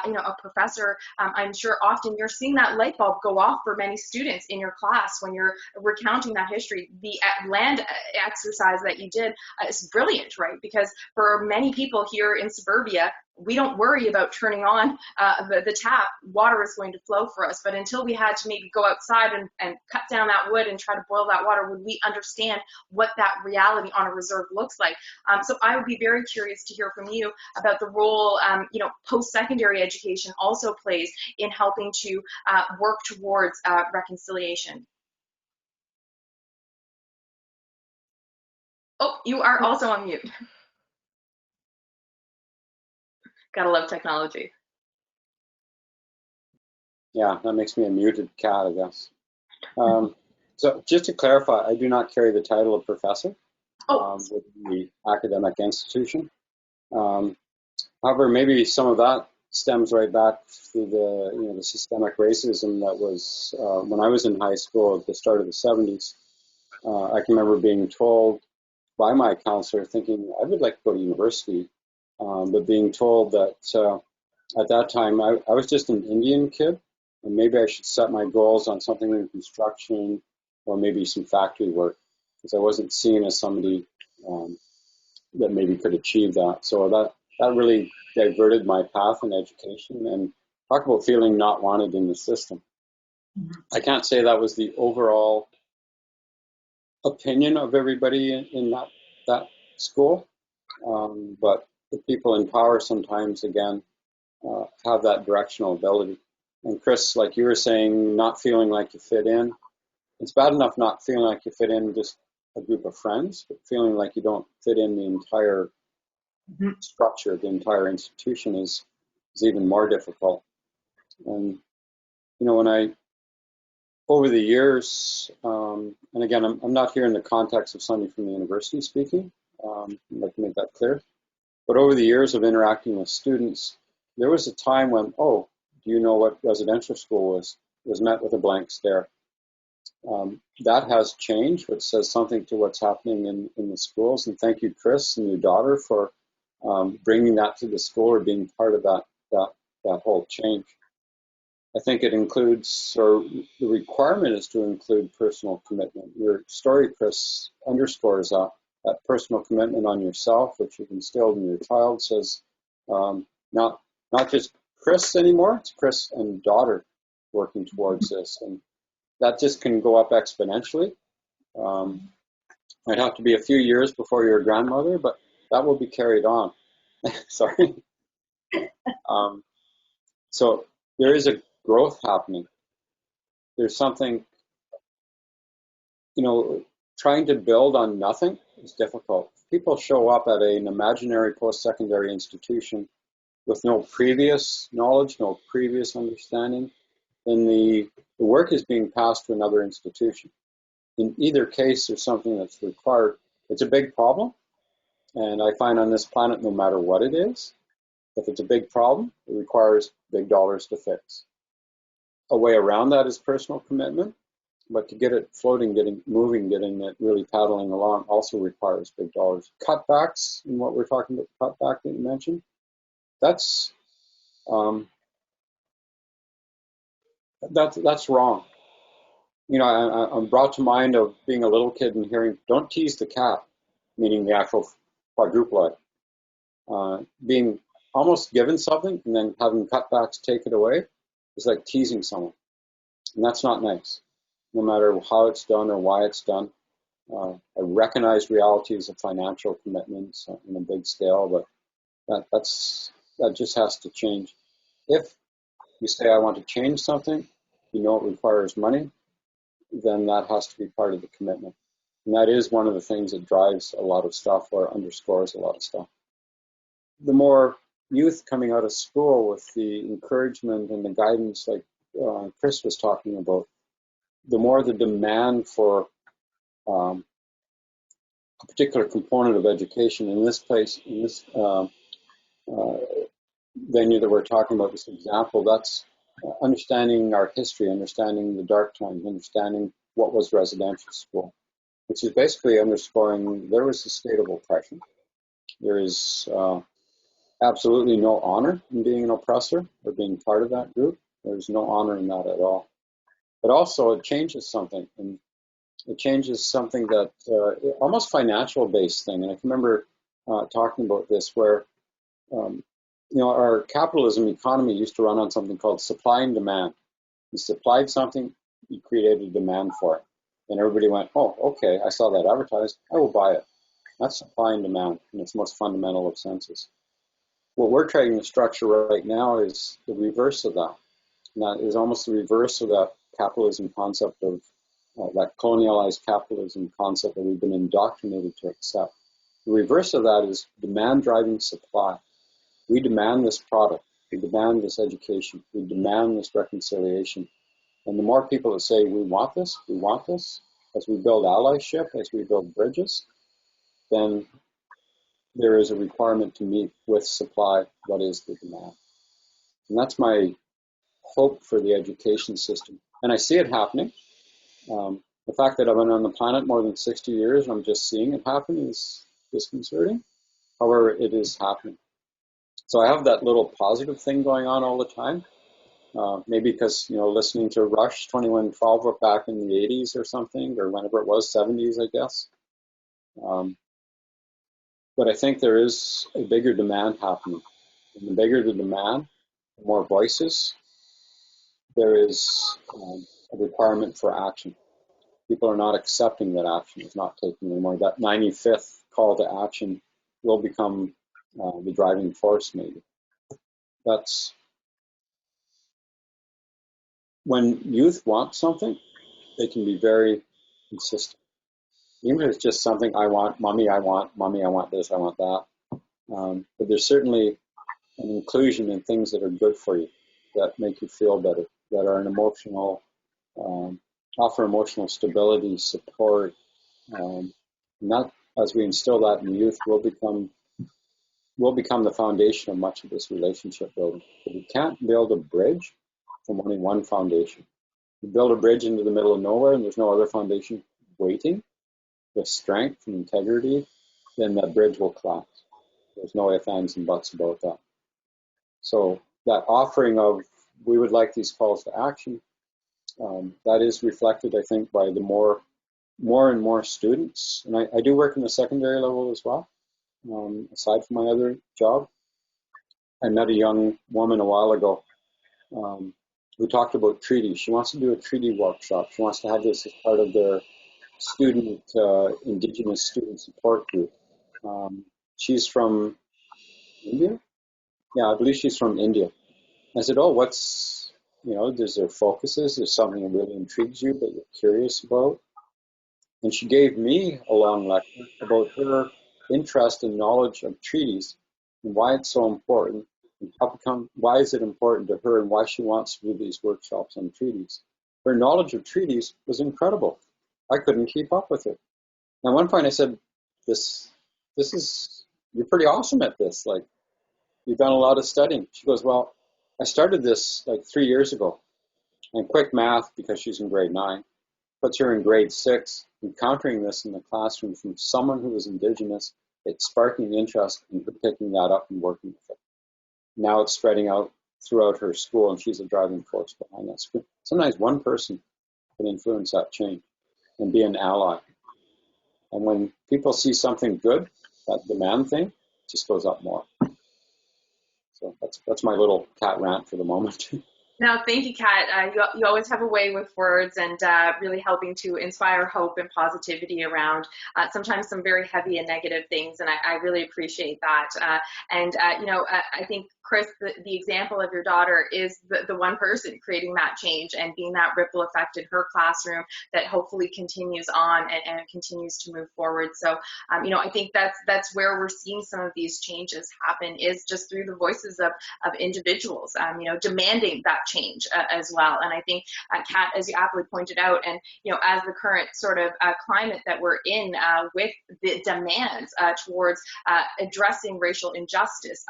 S1: you know, a professor, I'm sure often you're seeing that light bulb go off for many students in your class when you're recounting that history. The land exercise that you did is brilliant, right? Because for many people here in suburbia, we don't worry about turning on the tap. Water is going to flow for us. But until we had to maybe go outside and cut down that wood and try to boil that water, would we understand what that reality on a reserve looks like? So I would be very curious to hear from you about the role, you know, post-secondary education also plays in helping to work towards reconciliation. Oh, you are also on mute. Gotta love technology.
S2: Yeah, that makes me a muted cat, I guess. So just to clarify, I do not carry the title of professor with the academic institution. However, maybe some of that stems right back to the, you know, the systemic racism that was when I was in high school at the start of the 70s. I can remember being told by my counselor, thinking I would like to go to university, but being told that at that time I was just an Indian kid, and maybe I should set my goals on something in construction or maybe some factory work, because I wasn't seen as somebody that maybe could achieve that. So that really diverted my path in education, and talk about feeling not wanted in the system. I can't say that was the overall opinion of everybody in that school, but the people in power sometimes, again, have that directional ability. And Kris, like you were saying, not feeling like you fit in, it's bad enough not feeling like you fit in just a group of friends, but feeling like you don't fit in the entire structure, the entire institution is even more difficult. And, you know, when I, over the years, and again, I'm not here in the context of somebody from the university speaking, I'd like to make that clear, but over the years of interacting with students, there was a time when, oh, do you know what residential school was met with a blank stare. That has changed, which says something to what's happening in the schools. And thank you, Kris, and your daughter for bringing that to the school or being part of that whole change. I think it includes, or the requirement is to include personal commitment. Your story, Kris, underscores that personal commitment on yourself, which you've instilled in your child, says not just Kris anymore, it's Kris and daughter working towards this. And that just can go up exponentially. Might have to be a few years before you're a grandmother, but that will be carried on. Sorry. So there is a growth happening. There's something, you know, trying to build on nothing is difficult. People show up at an imaginary post-secondary institution with no previous knowledge, no previous understanding, then the work is being passed to another institution. In either case, there's something that's required. It's a big problem, and I find on this planet, no matter what it is, if it's a big problem, it requires big dollars to fix. A way around that is personal commitment, but to get it floating, getting moving, getting it really paddling along also requires big dollars. Cutbacks, in what we're talking about, cutback that you mentioned, that's wrong. You know, I'm brought to mind of being a little kid and hearing, "Don't tease the cat," meaning the actual quadruplet. Being almost given something and then having cutbacks take it away is like teasing someone, and that's not nice. No matter how it's done or why it's done, I recognize realities of financial commitments on a big scale, but that just has to change. If you say, I want to change something, you know it requires money, then that has to be part of the commitment. And that is one of the things that drives a lot of stuff or underscores a lot of stuff. The more youth coming out of school with the encouragement and the guidance like Kris was talking about, the more the demand for a particular component of education in this place, in this venue that we're talking about, this example, that's understanding our history, understanding the dark times, understanding what was residential school, which is basically underscoring there was a state of oppression. There is absolutely no honor in being an oppressor or being part of that group. There's no honor in that at all. But also it changes something, and it changes something that almost financial based thing. And I can remember talking about this where, our capitalism economy used to run on something called supply and demand. You supplied something, you created a demand for it. And everybody went, oh, okay, I saw that advertised, I will buy it. That's supply and demand in its most fundamental of senses. What we're trying to structure right now is the reverse of that. And that is almost the reverse of that capitalism concept of that colonialized capitalism concept that we've been indoctrinated to accept. The reverse of that is demand driving supply. We demand this product. We demand this education. We demand this reconciliation. And the more people that say, we want this, as we build allyship, as we build bridges, then there is a requirement to meet with supply what is the demand. And that's my hope for the education system. And I see it happening. The fact that I've been on the planet more than 60 years and I'm just seeing it happen is disconcerting. However, it is happening. So I have that little positive thing going on all the time. Maybe because, listening to Rush 2112 back in the 80s or something, or whenever it was, 70s, I guess. But I think there is a bigger demand happening. And the bigger the demand, the more voices, there is a requirement for action. People are not accepting that action is not taken anymore. That 95th call to action will become the driving force, maybe. That's when youth want something, they can be very consistent. Even if it's just something I want, mommy, I want this, I want that. But there's certainly an inclusion in things that are good for you, that make you feel better, that are an emotional, offer emotional stability, support. And that, as we instill that in youth, will become the foundation of much of this relationship building. But you can't build a bridge from only one foundation. You build a bridge into the middle of nowhere and there's no other foundation waiting with strength and integrity, then that bridge will collapse. There's no ifs, ands, and buts about that. So that offering of, we would like these calls to action, that is reflected, I think, by the more and more students. And I do work in the secondary level as well, aside from my other job. I met a young woman a while ago who talked about treaties. She wants to do a treaty workshop. She wants to have this as part of their Indigenous student support group. She's from India? Yeah, I believe she's from India. I said, oh, is there focuses? There's something that really intrigues you that you're curious about? And she gave me a long lecture about her interest and knowledge of treaties and why it's so important, and why is it important to her, and why she wants to do these workshops on treaties. Her knowledge of treaties was incredible. I couldn't keep up with it. And at one point I said, you're pretty awesome at this. Like, you've done a lot of studying. She goes, well, I started this like 3 years ago. And quick math, because she's in grade 9, puts her in grade 6, encountering this in the classroom from someone who was Indigenous. It's sparking interest in her picking that up and working with it. Now it's spreading out throughout her school, and she's a driving force behind that. Sometimes one person can influence that change and be an ally. And when people see something good, that demand thing just goes up more. So that's my little cat rant for the moment.
S1: No, thank you, Kat. You always have a way with words and really helping to inspire hope and positivity around sometimes some very heavy and negative things, and I really appreciate that. I think, Kris, the example of your daughter is the one person creating that change and being that ripple effect in her classroom that hopefully continues on and continues to move forward. So, I think that's where we're seeing some of these changes happen, is just through the voices of individuals, demanding that change as well. And I think, Kat, as you aptly pointed out, and as the current sort of climate that we're in with the demands towards addressing racial injustice,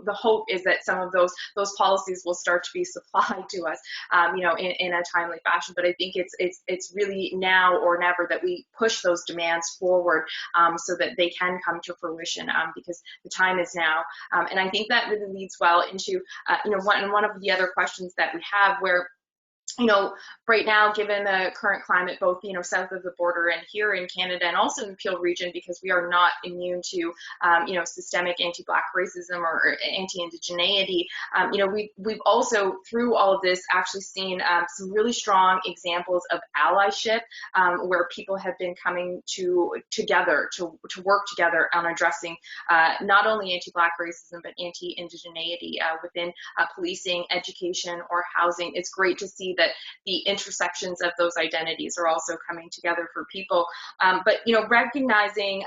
S1: the hope is that some of those policies will start to be supplied to us, in a timely fashion. But I think it's really now or never that we push those demands forward, so that they can come to fruition, because the time is now. And I think that really leads well into one of the other questions that we have, where right now, given the current climate, both, south of the border and here in Canada, and also in the Peel region, because we are not immune to, systemic anti-Black racism or anti-Indigeneity, we've also, through all of this, actually seen some really strong examples of allyship, where people have been coming together to work together on addressing not only anti-Black racism, but anti-Indigeneity within policing, education, or housing. It's great to see that the intersections of those identities are also coming together for people. But recognizing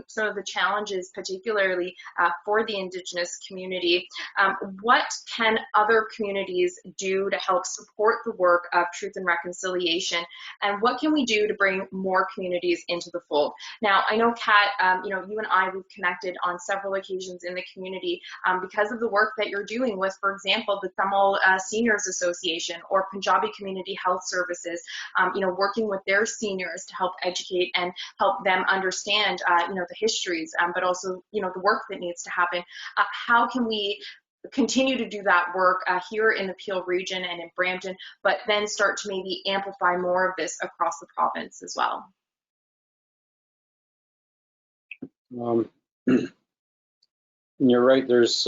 S1: some of the challenges, particularly for the Indigenous community, what can other communities do to help support the work of truth and reconciliation, and what can we do to bring more communities into the fold? Now, I know, Kat, you and I, we've connected on several occasions in the community because of the work that you're doing with, for example, the Tamil Seniors Association or Punjabi Community Health Services, working with their seniors to help educate and help them understand, the histories, but also, the work that needs to happen. How can we continue to do that work here in the Peel region and in Brampton, but then start to maybe amplify more of this across the province as well?
S2: You're right. There's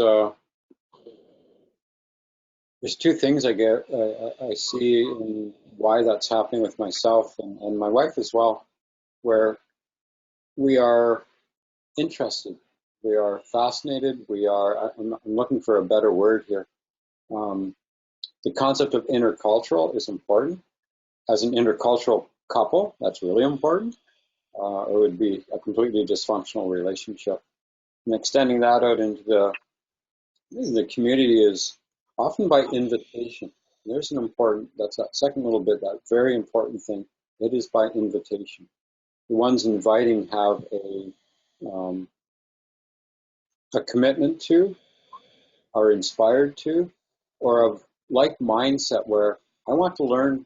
S2: two things I see in why that's happening with myself and my wife as well, where we are interested, we are fascinated, I'm looking for a better word here. The concept of intercultural is important. As an intercultural couple, that's really important. It would be a completely dysfunctional relationship. And extending that out into the community is often by invitation. That's that second little bit, that very important thing. It is by invitation. The ones inviting have a commitment to, are inspired to, or of like mindset where I want to learn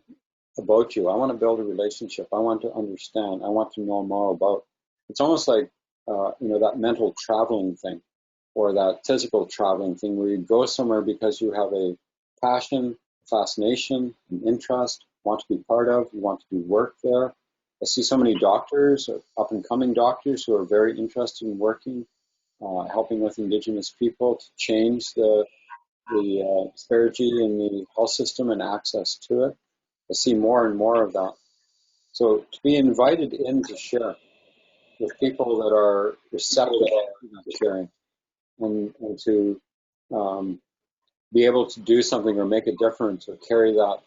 S2: about you. I want to build a relationship. I want to understand. I want to know more about. It's almost like, that mental traveling thing, or that physical traveling thing where you go somewhere because you have a passion, fascination, an interest, want to be part of, you want to do work there. I see so many doctors, up and coming doctors, who are very interested in working, helping with Indigenous people to change the disparity in the health system and access to it. I see more and more of that. So to be invited in to share with people that are receptive to that sharing, and to be able to do something or make a difference or carry that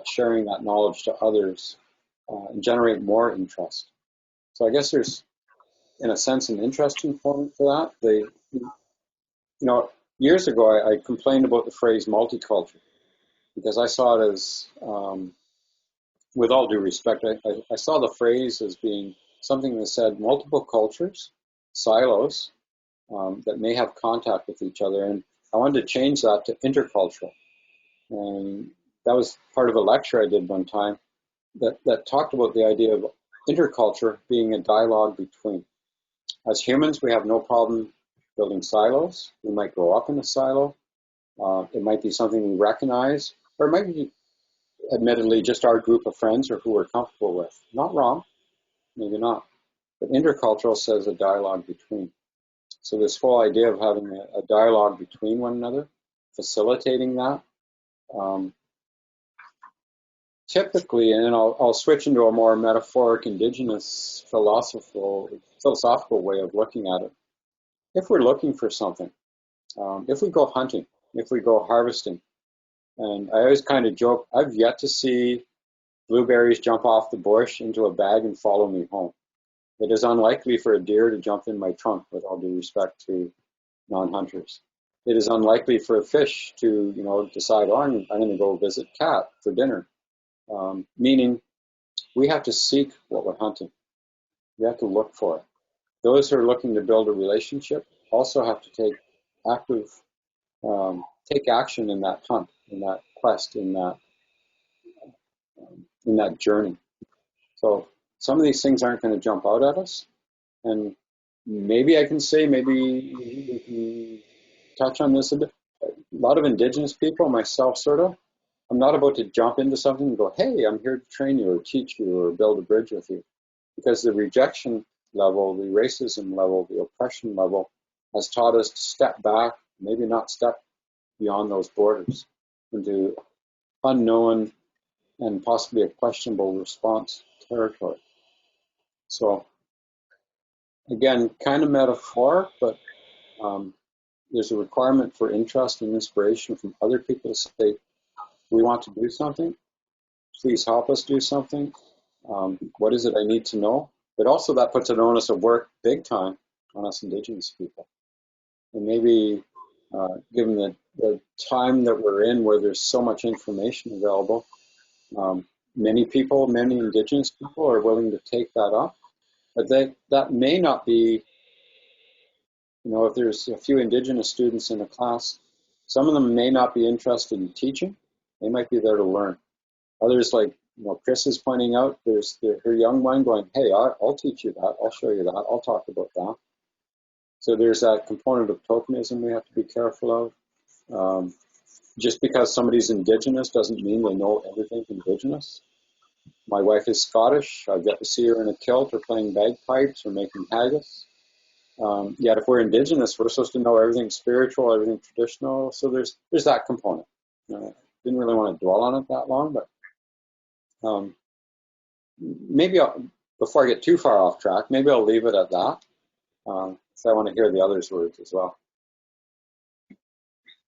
S2: sharing, that knowledge to others, and generate more interest. So I guess there's, in a sense, an interesting point for that. Years ago I complained about the phrase multicultural because I saw it as, with all due respect, I saw the phrase as being something that said multiple cultures, silos, that may have contact with each other. And I wanted to change that to intercultural. And that was part of a lecture I did one time that talked about the idea of interculture being a dialogue between. As humans, we have no problem building silos. We might grow up in a silo. It might be something we recognize, or it might be, admittedly, just our group of friends or who we're comfortable with. Not wrong, maybe not. But intercultural says a dialogue between. So this whole idea of having a dialogue between one another, facilitating that, typically, and I'll switch into a more metaphoric, Indigenous philosophical way of looking at it. If we're looking for something, if we go hunting, if we go harvesting, and I always kind of joke, I've yet to see blueberries jump off the bush into a bag and follow me home. It is unlikely for a deer to jump in my trunk, with all due respect to non-hunters. It is unlikely for a fish to, decide, I'm going to go visit Cat for dinner. Meaning, we have to seek what we're hunting. We have to look for it. Those who are looking to build a relationship also have to take active take action in that hunt, in that quest, in that journey. So some of these things aren't going to jump out at us, and maybe I can say, maybe we can touch on this a bit. A lot of Indigenous people, myself sort of, I'm not about to jump into something and go, hey, I'm here to train you or teach you or build a bridge with you. Because the rejection level, the racism level, the oppression level has taught us to step back, maybe not step beyond those borders into unknown and possibly a questionable response territory. So again, kind of metaphoric, but there's a requirement for interest and inspiration from other people to say, we want to do something, please help us do something. What is it I need to know? But also that puts an onus of work big time on us Indigenous people. And maybe given the time that we're in where there's so much information available, many Indigenous people are willing to take that up. But that may not be, if there's a few Indigenous students in a class, some of them may not be interested in teaching. They might be there to learn. Others, like Kris is pointing out, there's her young one going, hey, I'll teach you that. I'll show you that. I'll talk about that. So there's that component of tokenism we have to be careful of. Just because somebody's Indigenous doesn't mean they know everything Indigenous. My wife is Scottish. I get to see her in a kilt or playing bagpipes or making haggis. Yet if we're Indigenous, we're supposed to know everything spiritual, everything traditional. So there's that component. Didn't really want to dwell on it that long, but maybe before I get too far off track, maybe I'll leave it at that. So I want to hear the others' words as well.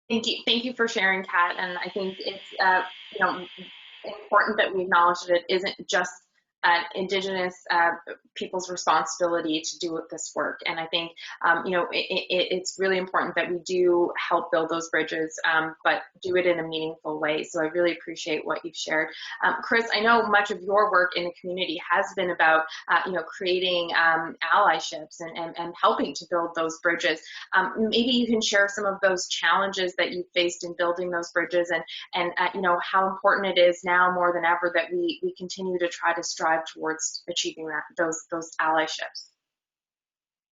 S1: Thank you for sharing, Kat. And I think it's important that we acknowledge that it isn't just Indigenous people's responsibility to do this work. And I think, it's really important that we do help build those bridges, but do it in a meaningful way. So I really appreciate what you've shared. Kris, I know much of your work in the community has been about, creating allyships and helping to build those bridges. Maybe you can share some of those challenges that you faced in building those bridges and how important it is now more than ever that we continue to try to strive towards achieving those allyships.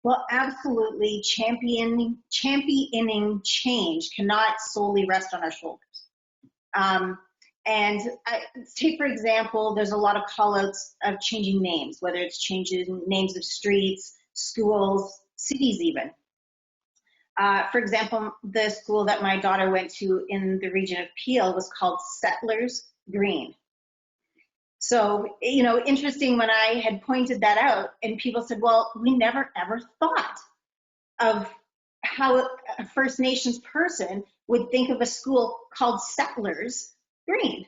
S3: Well, absolutely. Championing change cannot solely rest on our shoulders. And take, for example, there's a lot of call-outs of changing names, whether it's changing names of streets, schools, cities even. For example, the school that my daughter went to in the region of Peel was called Settlers Green. So, interesting when I had pointed that out and people said, well, we never ever thought of how a First Nations person would think of a school called Settlers Green.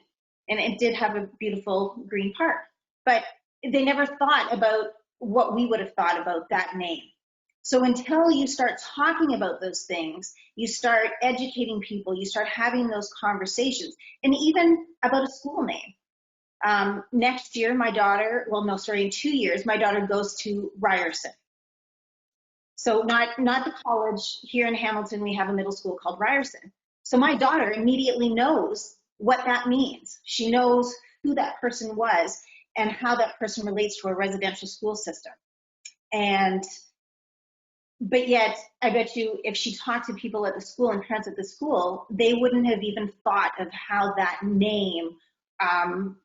S3: And it did have a beautiful green park, but they never thought about what we would have thought about that name. So until you start talking about those things, you start educating people, you start having those conversations, and even about a school name. Next year, in 2 years, my daughter goes to Ryerson. So not the college here in Hamilton, we have a middle school called Ryerson. So my daughter immediately knows what that means. She knows who that person was and how that person relates to a residential school system. But yet, I bet you if she talked to people at the school and parents at the school, they wouldn't have even thought of how that name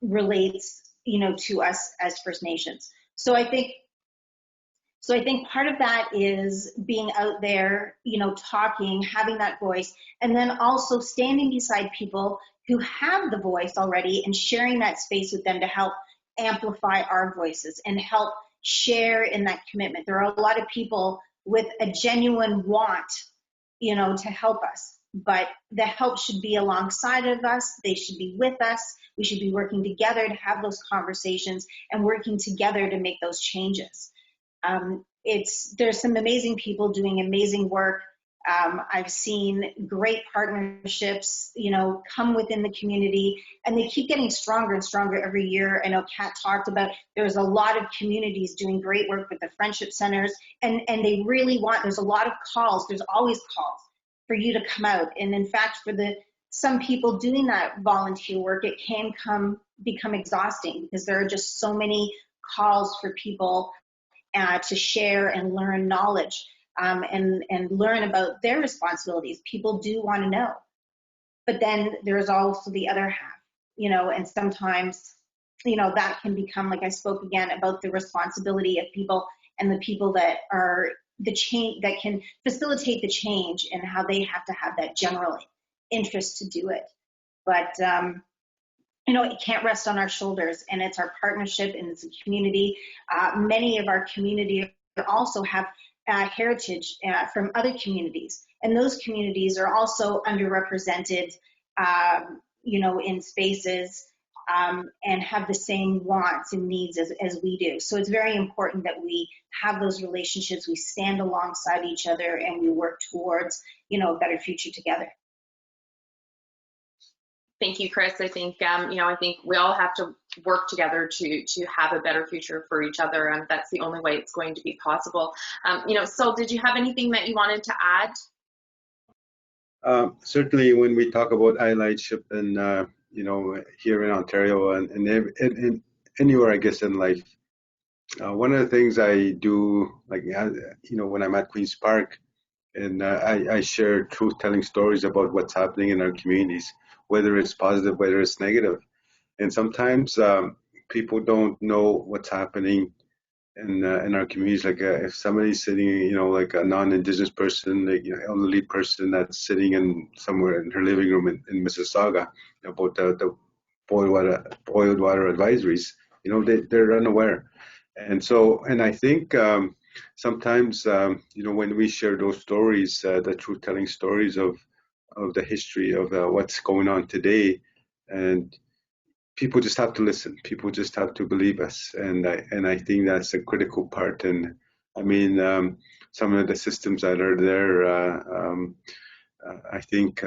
S3: relates, to us as First Nations. So I think part of that is being out there, talking, having that voice, and then also standing beside people who have the voice already and sharing that space with them to help amplify our voices and help share in that commitment. There are a lot of people with a genuine want, to help us. But the help should be alongside of us. They should be with us. We should be working together to have those conversations and working together to make those changes. There's some amazing people doing amazing work. I've seen great partnerships, come within the community, and they keep getting stronger and stronger every year. I know Kat talked about there's a lot of communities doing great work with the friendship centers, and they really there's a lot of calls. There's always calls for you to come out. And in fact, for some people doing that volunteer work, it can become exhausting because there are just so many calls for people to share and learn knowledge and learn about their responsibilities. People do want to know. But then there's also the other half, and sometimes, that can become, like I spoke again about the responsibility of people and the people that are the change, that can facilitate the change, and how they have to have that general interest to do it. But, it can't rest on our shoulders, and it's our partnership, and it's a community. Many of our community also have heritage from other communities, and those communities are also underrepresented, in spaces, and have the same wants and needs as we do. So it's very important that we have those relationships, we stand alongside each other, and we work towards, a better future together.
S1: Thank you, Kris. I think, I think we all have to work together to have a better future for each other, and that's the only way it's going to be possible. Sol, did you have anything that you wanted to add?
S4: Certainly, when we talk about allyship and here in Ontario and anywhere, I guess, in life, one of the things I do, like when I'm at Queen's Park, and I share truth-telling stories about what's happening in our communities, whether it's positive, whether it's negative. And sometimes people don't know what's happening in our communities. Like if somebody's sitting, like a non-Indigenous person, like elderly person that's sitting in somewhere in her living room in Mississauga about the boiled water advisories, they're unaware. And I think sometimes, when we share those stories, the truth-telling stories of the history of what's going on today, and people just have to listen. People just have to believe us, and I think that's a critical part. And I mean, some of the systems that are there, I think,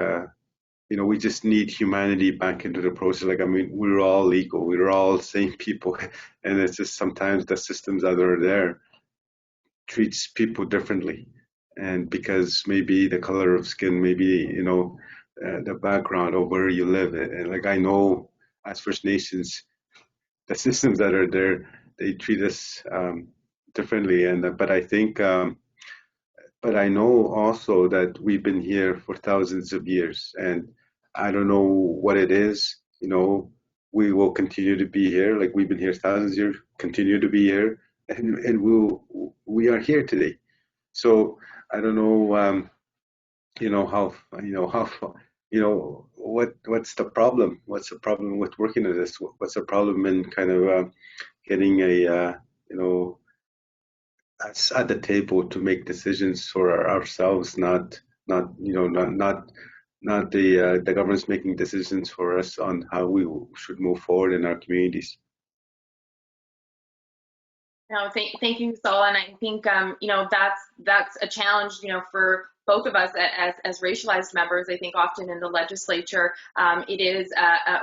S4: we just need humanity back into the process. Like, I mean, we're all equal. We're all same people, and it's just sometimes the systems that are there treats people differently, and because maybe the color of skin, maybe the background of where you live, and like I know as First Nations, the systems that are there, they treat us differently, and but I think, but I know also that we've been here for thousands of years, and I don't know what it is. We will continue to be here, like we've been here thousands of years, continue to be here, and we are here today. So I don't know, what's the problem? What's the problem with working at this? What's the problem in kind of getting us at the table to make decisions for ourselves, not the government's making decisions for us on how we should move forward in our communities.
S1: No, thank you, Sol, and I think that's a challenge, for both of us as racialized members. I think often in the legislature, it is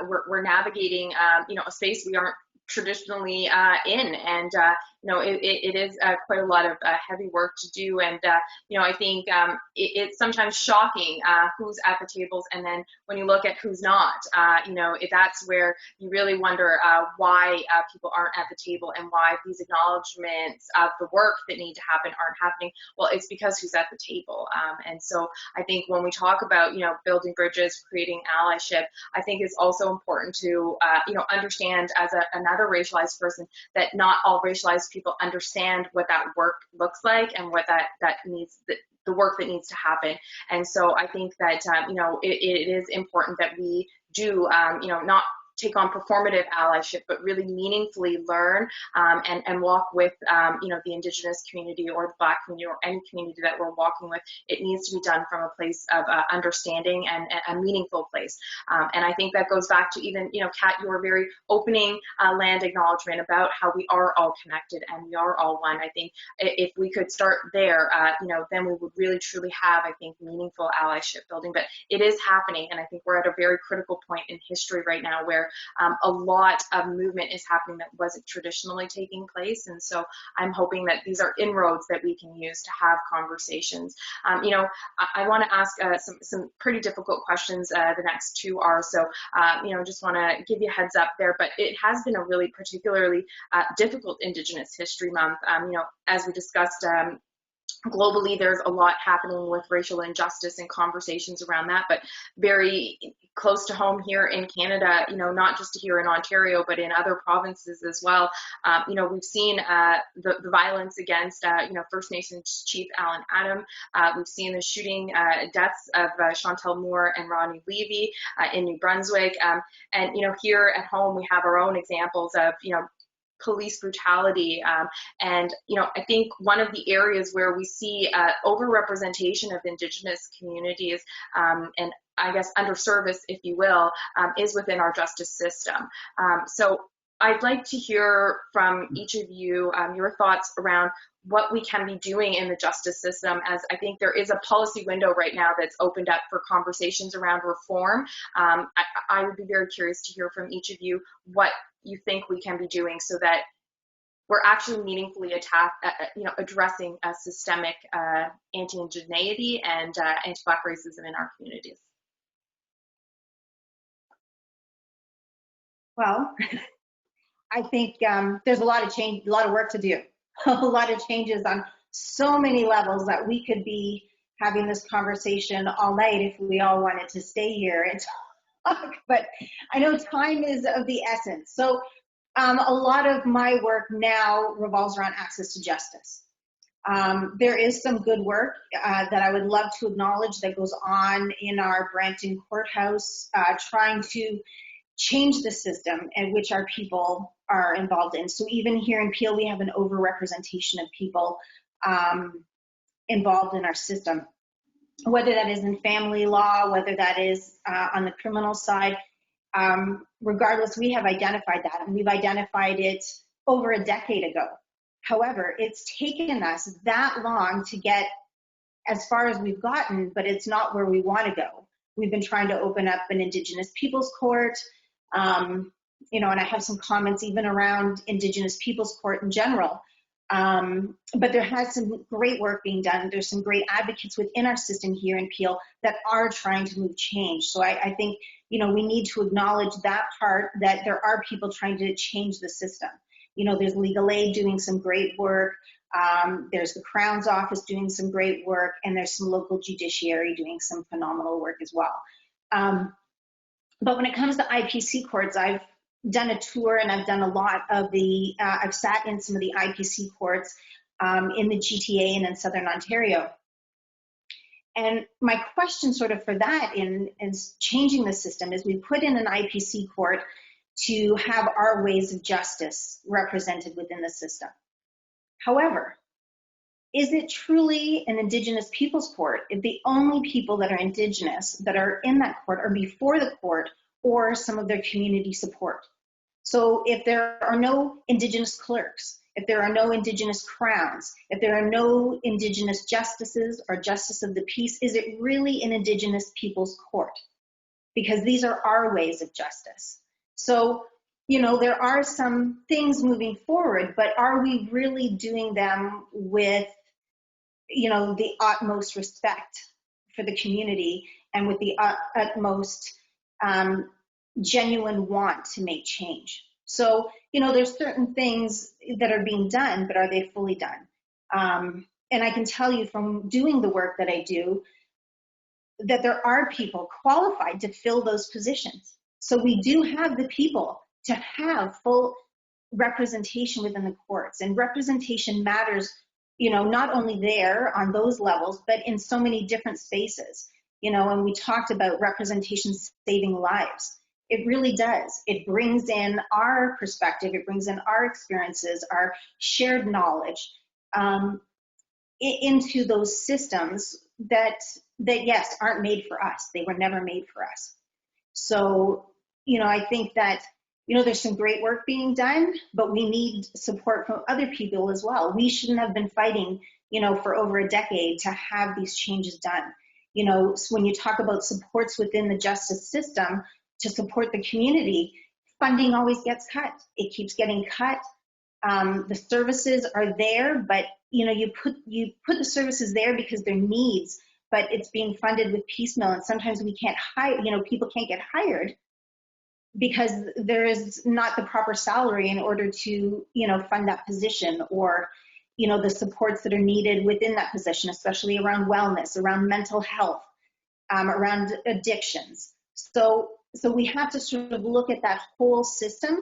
S1: we're navigating a space we aren't traditionally in, and it is quite a lot of heavy work to do, and I think it's sometimes shocking who's at the tables, and then when you look at who's not, that's where you really wonder why people aren't at the table, and why these acknowledgements of the work that need to happen aren't happening. Well, it's because who's at the table, and so I think when we talk about building bridges, creating allyship, I think it's also important to understand as another racialized person that not all racialized people understand what that work looks like, and what that needs, the work that needs to happen. And so I think that it is important that we do not take on performative allyship, but really meaningfully learn and walk with the Indigenous community or the Black community or any community that we're walking with. It needs to be done from a place of understanding and a meaningful place. And I think that goes back to even, Kat, your very opening land acknowledgement about how we are all connected and we are all one. I think if we could start there, then we would really truly have, I think, meaningful allyship building. But it is happening, and I think we're at a very critical point in history right now where where a lot of movement is happening that wasn't traditionally taking place. And so I'm hoping that these are inroads that we can use to have conversations. You know, I want to ask some pretty difficult questions. The next two are, so, you know, just want to give you a heads up there, but it has been a really particularly difficult Indigenous History Month. You know, as we discussed, globally, there's a lot happening with racial injustice and conversations around that, but very close to home here in Canada, you know, not just here in Ontario, but in other provinces as well. You know, we've seen the violence against, you know, First Nations Chief Alan Adam. We've seen the shooting deaths of Chantel Moore and Ronnie Levy in New Brunswick. And, you know, here at home, we have our own examples of, you know, police brutality. And, you know, I think one of the areas where we see overrepresentation of Indigenous communities and I guess underservice, if you will, is within our justice system. So I'd like to hear from each of you your thoughts around what we can be doing in the justice system, as I think there is a policy window right now that's opened up for conversations around reform. I would be very curious to hear from each of you what you think we can be doing so that we're actually meaningfully you know, addressing systemic anti-Indigeneity and anti-Black racism in our communities.
S3: Well, I think there's a lot of change, a lot of work to do, a lot of changes on so many levels that we could be having this conversation all night if we all wanted to stay here and talk. But I know time is of the essence. So a lot of my work now revolves around access to justice. There is some good work that I would love to acknowledge that goes on in our Brampton courthouse, trying to change the system in which our people are involved in. So even here in Peel, we have an overrepresentation of people involved in our system, whether that is in family law, whether that is on the criminal side. Regardless, we have identified that, and we've identified it over a decade ago. However, it's taken us that long to get as far as we've gotten, but it's not where we want to go. We've been trying to open up an Indigenous Peoples Court, you know, and I have some comments even around Indigenous Peoples Court in general. But there has some great work being done. There's some great advocates within our system here in Peel that are trying to move change. So I think, you know, we need to acknowledge that part, that there are people trying to change the system. You know, there's Legal Aid doing some great work. There's the Crown's Office doing some great work, and there's some local judiciary doing some phenomenal work as well. But when it comes to IPC courts, I've done a tour and I've done a lot of the, I've sat in some of the IPC courts in the GTA and in Southern Ontario. And my question sort of for that in changing the system is we put in an IPC court to have our ways of justice represented within the system. However, is it truly an Indigenous Peoples Court if the only people that are Indigenous that are in that court are before the court or some of their community support? So if there are no Indigenous clerks, if there are no Indigenous crowns, if there are no Indigenous justices or justice of the peace, is it really an Indigenous Peoples Court? Because these are our ways of justice. So, you know, there are some things moving forward, but are we really doing them with, you know, the utmost respect for the community and with the utmost genuine want to make change? So, you know, there's certain things that are being done, but are they fully done? And I can tell you from doing the work that I do that there are people qualified to fill those positions. So we do have the people to have full representation within the courts, and representation matters, you know, not only there on those levels, but in so many different spaces, you know, and we talked about representation saving lives. It really does. It brings in our perspective, it brings in our experiences, our shared knowledge into those systems that yes, aren't made for us. They were never made for us. So, you know, I think that, you know, there's some great work being done, but we need support from other people as well. We shouldn't have been fighting, you know, for over a decade to have these changes done. You know, so when you talk about supports within the justice system to support the community, funding always gets cut. It keeps getting cut. The services are there, but you put the services there because they're needs, but it's being funded with piecemeal, and sometimes we can't hire, people can't get hired because there is not the proper salary in order to, fund that position, or, the supports that are needed within that position, especially around wellness, around mental health, around addictions. So we have to sort of look at that whole system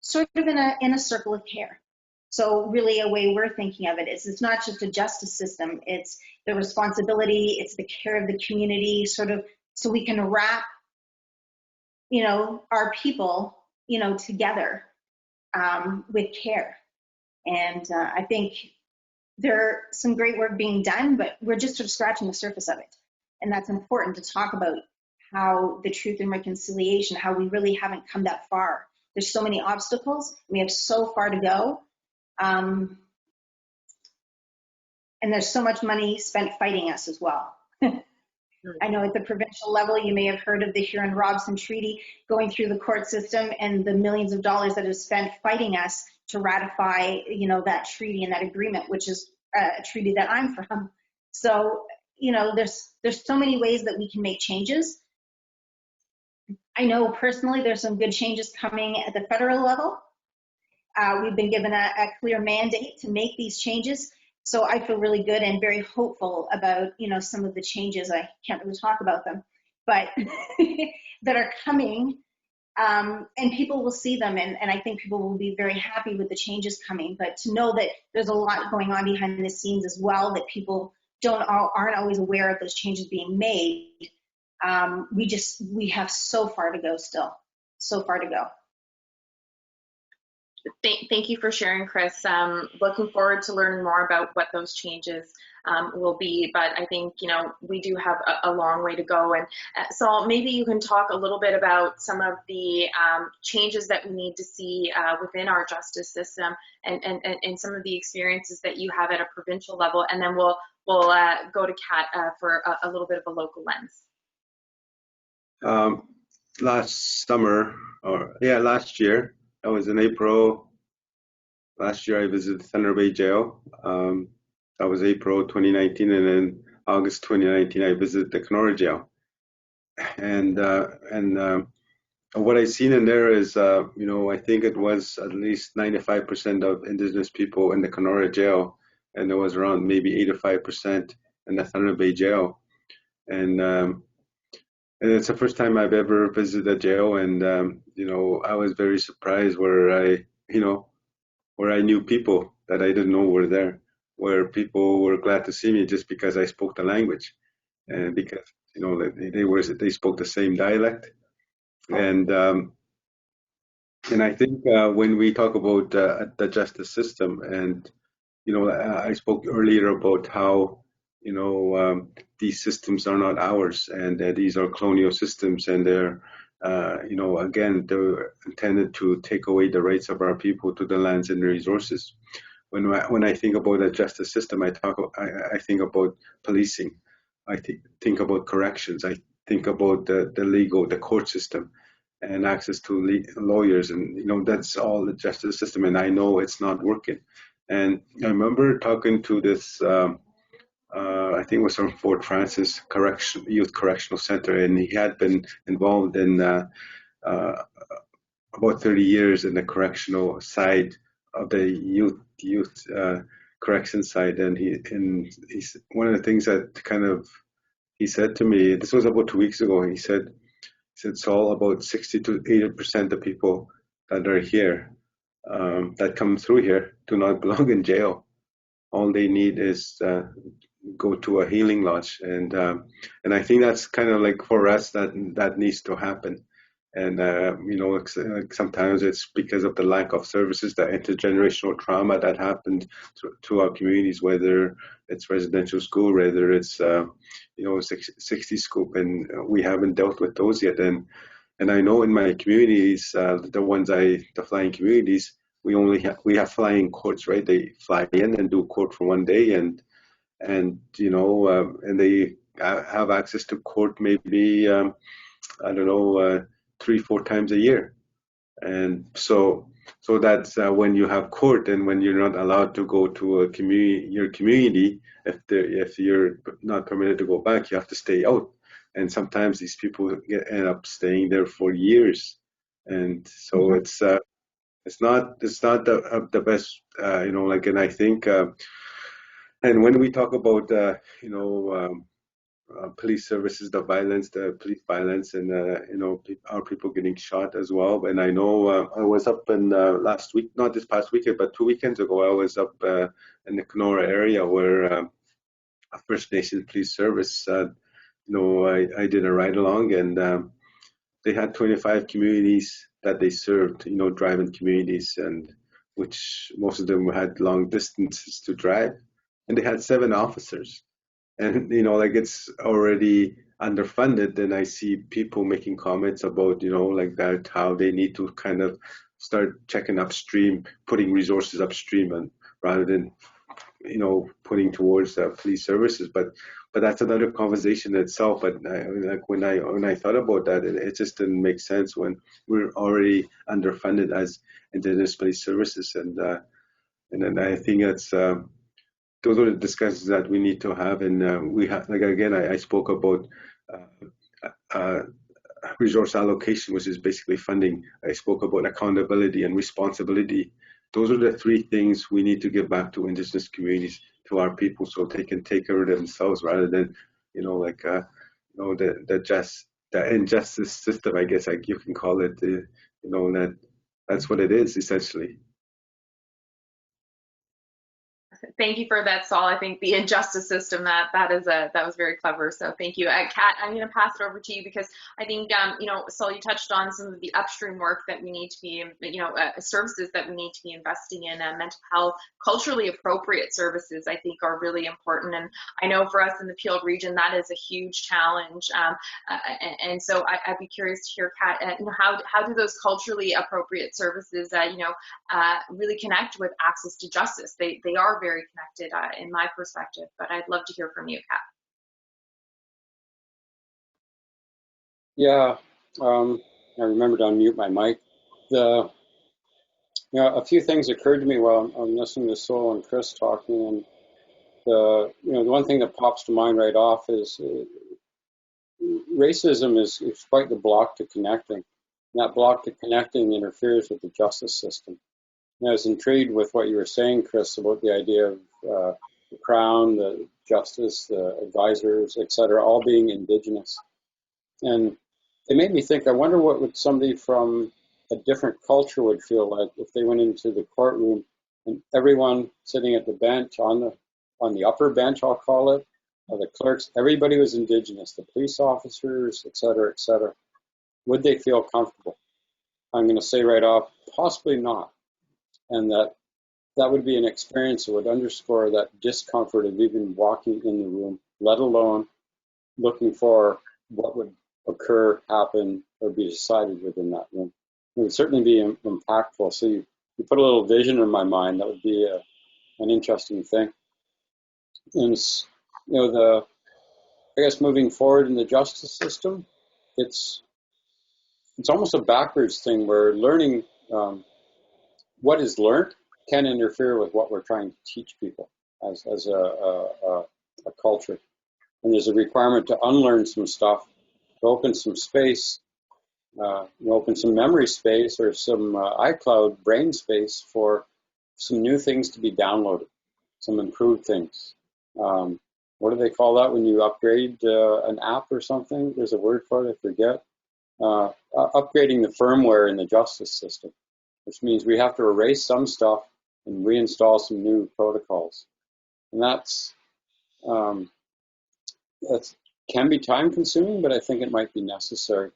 S3: sort of in a circle of care. So really a way we're thinking of it is it's not just a justice system, it's the responsibility, it's the care of the community, sort of, so we can wrap, our people, together with care. And I think there's some great work being done, but we're just sort of scratching the surface of it. And that's important to talk about, how the truth and reconciliation, how we really haven't come that far. There's so many obstacles. We have so far to go. And there's so much money spent fighting us as well. I know at the provincial level, you may have heard of the Huron-Robson Treaty going through the court system and the millions of dollars that is spent fighting us to ratify, that treaty and that agreement, which is a treaty that I'm from. So, there's so many ways that we can make changes. I know personally there's some good changes coming at the federal level. We've been given a clear mandate to make these changes. So I feel really good and very hopeful about, some of the changes. I can't really talk about them, but that are coming, and people will see them. And I think people will be very happy with the changes coming, but to know that there's a lot going on behind the scenes as well, that people aren't always aware of those changes being made. We have so far to go still, so far to go.
S1: Thank you for sharing, Kris. Looking forward to learning more about what those changes will be, but I think, we do have a long way to go. And so maybe you can talk a little bit about some of the changes that we need to see within our justice system, and some of the experiences that you have at a provincial level, and then we'll go to Kat for a little bit of a local lens.
S4: Last year, that was in April. Last year, I visited Thunder Bay Jail. That was April 2019, and then August 2019, I visited the Kenora Jail. And what I've seen in there is, I think it was at least 95% of Indigenous people in the Kenora Jail, and there was around maybe 85% in the Thunder Bay Jail. And it's the first time I've ever visited a jail, and I was very surprised where I knew people that I didn't know were there, where people were glad to see me just because I spoke the language, and because they spoke the same dialect, and I think when we talk about the justice system, and I spoke earlier about how these systems are not ours, and these are colonial systems, and they're again, they're intended to take away the rights of our people to the lands and the resources. When I think about a justice system, I think about policing, I think about corrections, I think about the court system, and access to lawyers, and that's all the justice system, and I know it's not working. And I remember talking to this I think it was from Fort Francis Youth Correctional Center, and he had been involved in about 30 years in the correctional side of the youth correction side. And he's one of the things that he said to me, this was about 2 weeks ago, he said it's all about 60 to 80% of people that are here, that come through here, do not belong in jail. All they need is go to a healing lodge, and I think that's kind of like for us that needs to happen. And sometimes it's because of the lack of services, the intergenerational trauma that happened to our communities, whether it's residential school, whether it's 60 scoop, and we haven't dealt with those yet. And I know in my communities, the flying communities, we have flying courts, right? They fly in and do court for one day, and they have access to court maybe 3-4 times a year. And so that's when you have court and when you're not allowed to go to your community, if you're not permitted to go back, you have to stay out. And sometimes these people end up staying there for years. And so it's not the best, like, and I think, and when we talk about, police services, the police violence, and our people getting shot as well. And I know I was up in last week, not this past weekend, but 2 weekends ago, I was up in the Kenora area where a First Nations police service, I did a ride along, and they had 25 communities that they served, driving communities, and which most of them had long distances to drive, and they had 7 officers. And like, it's already underfunded, then I see people making comments about like that, how they need to kind of start checking upstream, putting resources upstream, and rather than putting towards police services. But that's another conversation itself. But like when I thought about that, it just didn't make sense when we're already underfunded as Indigenous police services. And then I think that's those are the discussions that we need to have. And we have, like, again, I spoke about resource allocation, which is basically funding. I spoke about accountability and responsibility. Those are the 3 things we need to give back to Indigenous communities, to our people, so they can take care of themselves, rather than, the injustice system, I guess, you can call it. That's what it is, essentially.
S1: Thank you for that, Sol. I think the injustice system, that was very clever. So thank you, Kat. I'm going to pass it over to you because I think Sol, you touched on some of the upstream work that we need to be, services that we need to be investing in. Mental health, culturally appropriate services, I think, are really important. And I know for us in the Peel region, that is a huge challenge. And so I'd be curious to hear, Kat, how do those culturally appropriate services, really connect with access to justice? They are very connected in my perspective, but I'd love to hear from you, Kat.
S2: Yeah, I remember to unmute my mic. A few things occurred to me while I'm listening to Sol and Kris talking, and the one thing that pops to mind right off is racism is quite the block to connecting. And that block to connecting interferes with the justice system. And I was intrigued with what you were saying, Kris, about the idea of the Crown, the Justice, the advisors, etc., all being Indigenous. And it made me think, I wonder what would somebody from a different culture would feel like if they went into the courtroom and everyone sitting at the bench, on the upper bench, I'll call it, the clerks, everybody was Indigenous, the police officers, etc., etc. Would they feel comfortable? I'm going to say right off, possibly not. And that would be an experience that would underscore that discomfort of even walking in the room, let alone looking for what would occur, happen, or be decided within that room. It would certainly be impactful. So you put a little vision in my mind. That would be an interesting thing. And I guess moving forward in the justice system, it's almost a backwards thing where learning what is learned can interfere with what we're trying to teach people as a culture. And there's a requirement to unlearn some stuff, to open some space, open some memory space or some iCloud brain space for some new things to be downloaded, some improved things. What do they call that when you upgrade an app or something? There's a word for it, I forget. Upgrading the firmware in the justice system, which means we have to erase some stuff and reinstall some new protocols. And that can be time consuming, but I think it might be necessary.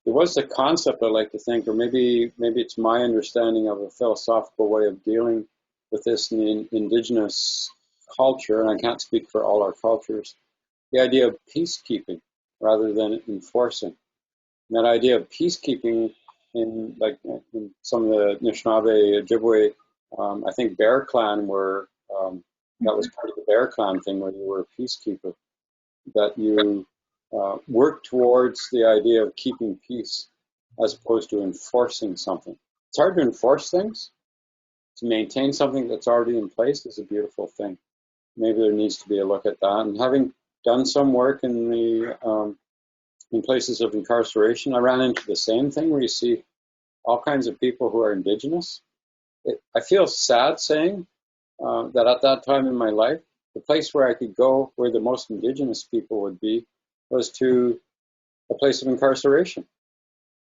S2: There was a concept I like to think, or maybe it's my understanding of a philosophical way of dealing with this in the Indigenous culture, and I can't speak for all our cultures, the idea of peacekeeping rather than enforcing. And that idea of peacekeeping in some of the Anishinaabe, Ojibwe, I think Bear Clan were, that was part of the Bear Clan thing where you were a peacekeeper, that you work towards the idea of keeping peace. as opposed to enforcing something. It's hard to enforce things. To maintain something that's already in place is a beautiful thing. Maybe there needs to be a look at that. And having done some work in the in places of incarceration, I ran into the same thing where you see all kinds of people who are Indigenous. I feel sad saying that at that time in my life, the place where I could go where the most Indigenous people would be was to a place of incarceration.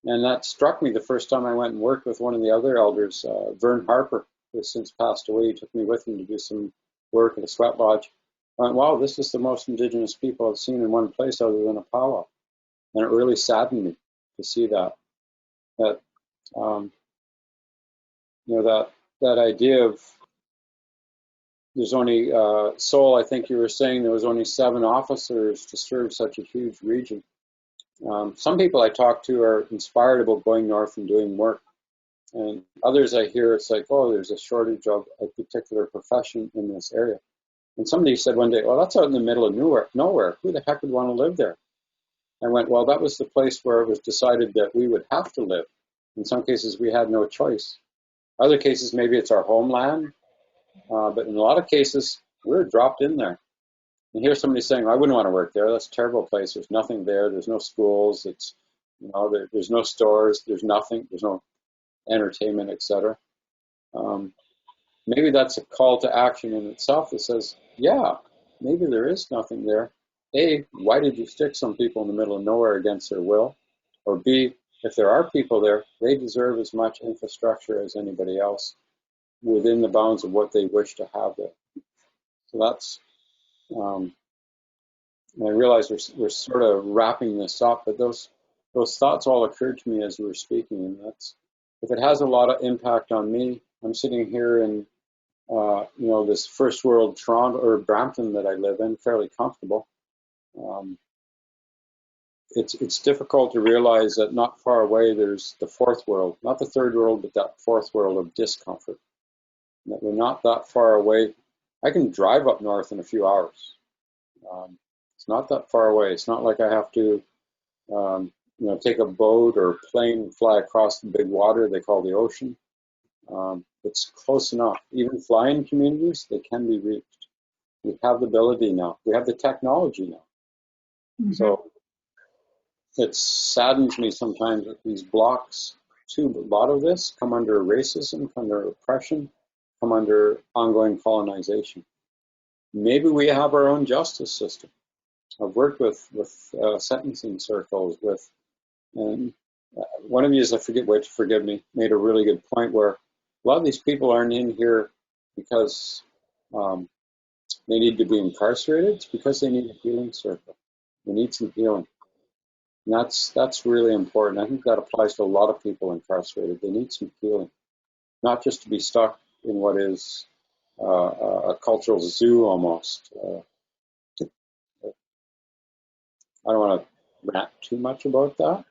S2: And that struck me the first time I went and worked with one of the other elders, Vern Harper, who has since passed away. He took me with him to do some work at a sweat lodge. I went, wow, this is the most Indigenous people I've seen in one place other than a powwow. And it really saddened me to see that. That that idea of there's only Sol, I think you were saying there was only 7 officers to serve such a huge region. Some people I talk to are inspired about going north and doing work, and others I hear it's like, oh, there's a shortage of a particular profession in this area. And somebody said one day, well, that's out in the middle of nowhere. Who the heck would want to live there? I went, well, that was the place where it was decided that we would have to live. In some cases, we had no choice. Other cases, maybe it's our homeland, but in a lot of cases, we're dropped in there. And here's somebody saying, I wouldn't want to work there. That's a terrible place. There's nothing there. There's no schools. It's, there's no stores. There's nothing. There's no entertainment, etc. Maybe that's a call to action in itself that says, yeah, maybe there is nothing there. A, why did you stick some people in the middle of nowhere against their will? Or B, if there are people there, they deserve as much infrastructure as anybody else within the bounds of what they wish to have there. So that's, and I realize we're sort of wrapping this up, but those thoughts all occurred to me as you were speaking, and that's, if it has a lot of impact on me, I'm sitting here in, this first world Toronto or Brampton that I live in, fairly comfortable. It's difficult to realize that not far away there's the fourth world, not the third world, but that fourth world of discomfort. And that we're not that far away. I can drive up north in a few hours. It's not that far away. It's not like I have to, take a boat or plane and fly across the big water they call the ocean. It's close enough. Even flying communities, they can be reached. We have the ability now. We have the technology now. Mm-hmm. So it saddens me sometimes that these blocks, too, a lot of this come under racism, come under oppression, come under ongoing colonization. Maybe we have our own justice system. I've worked with sentencing circles and one of you, I forget which, forgive me, made a really good point where a lot of these people aren't in here because they need to be incarcerated. It's because they need a healing circle. They need some healing. And that's really important. I think that applies to a lot of people incarcerated. They need some healing, not just to be stuck in what is a cultural zoo almost. I don't want to rant too much about that.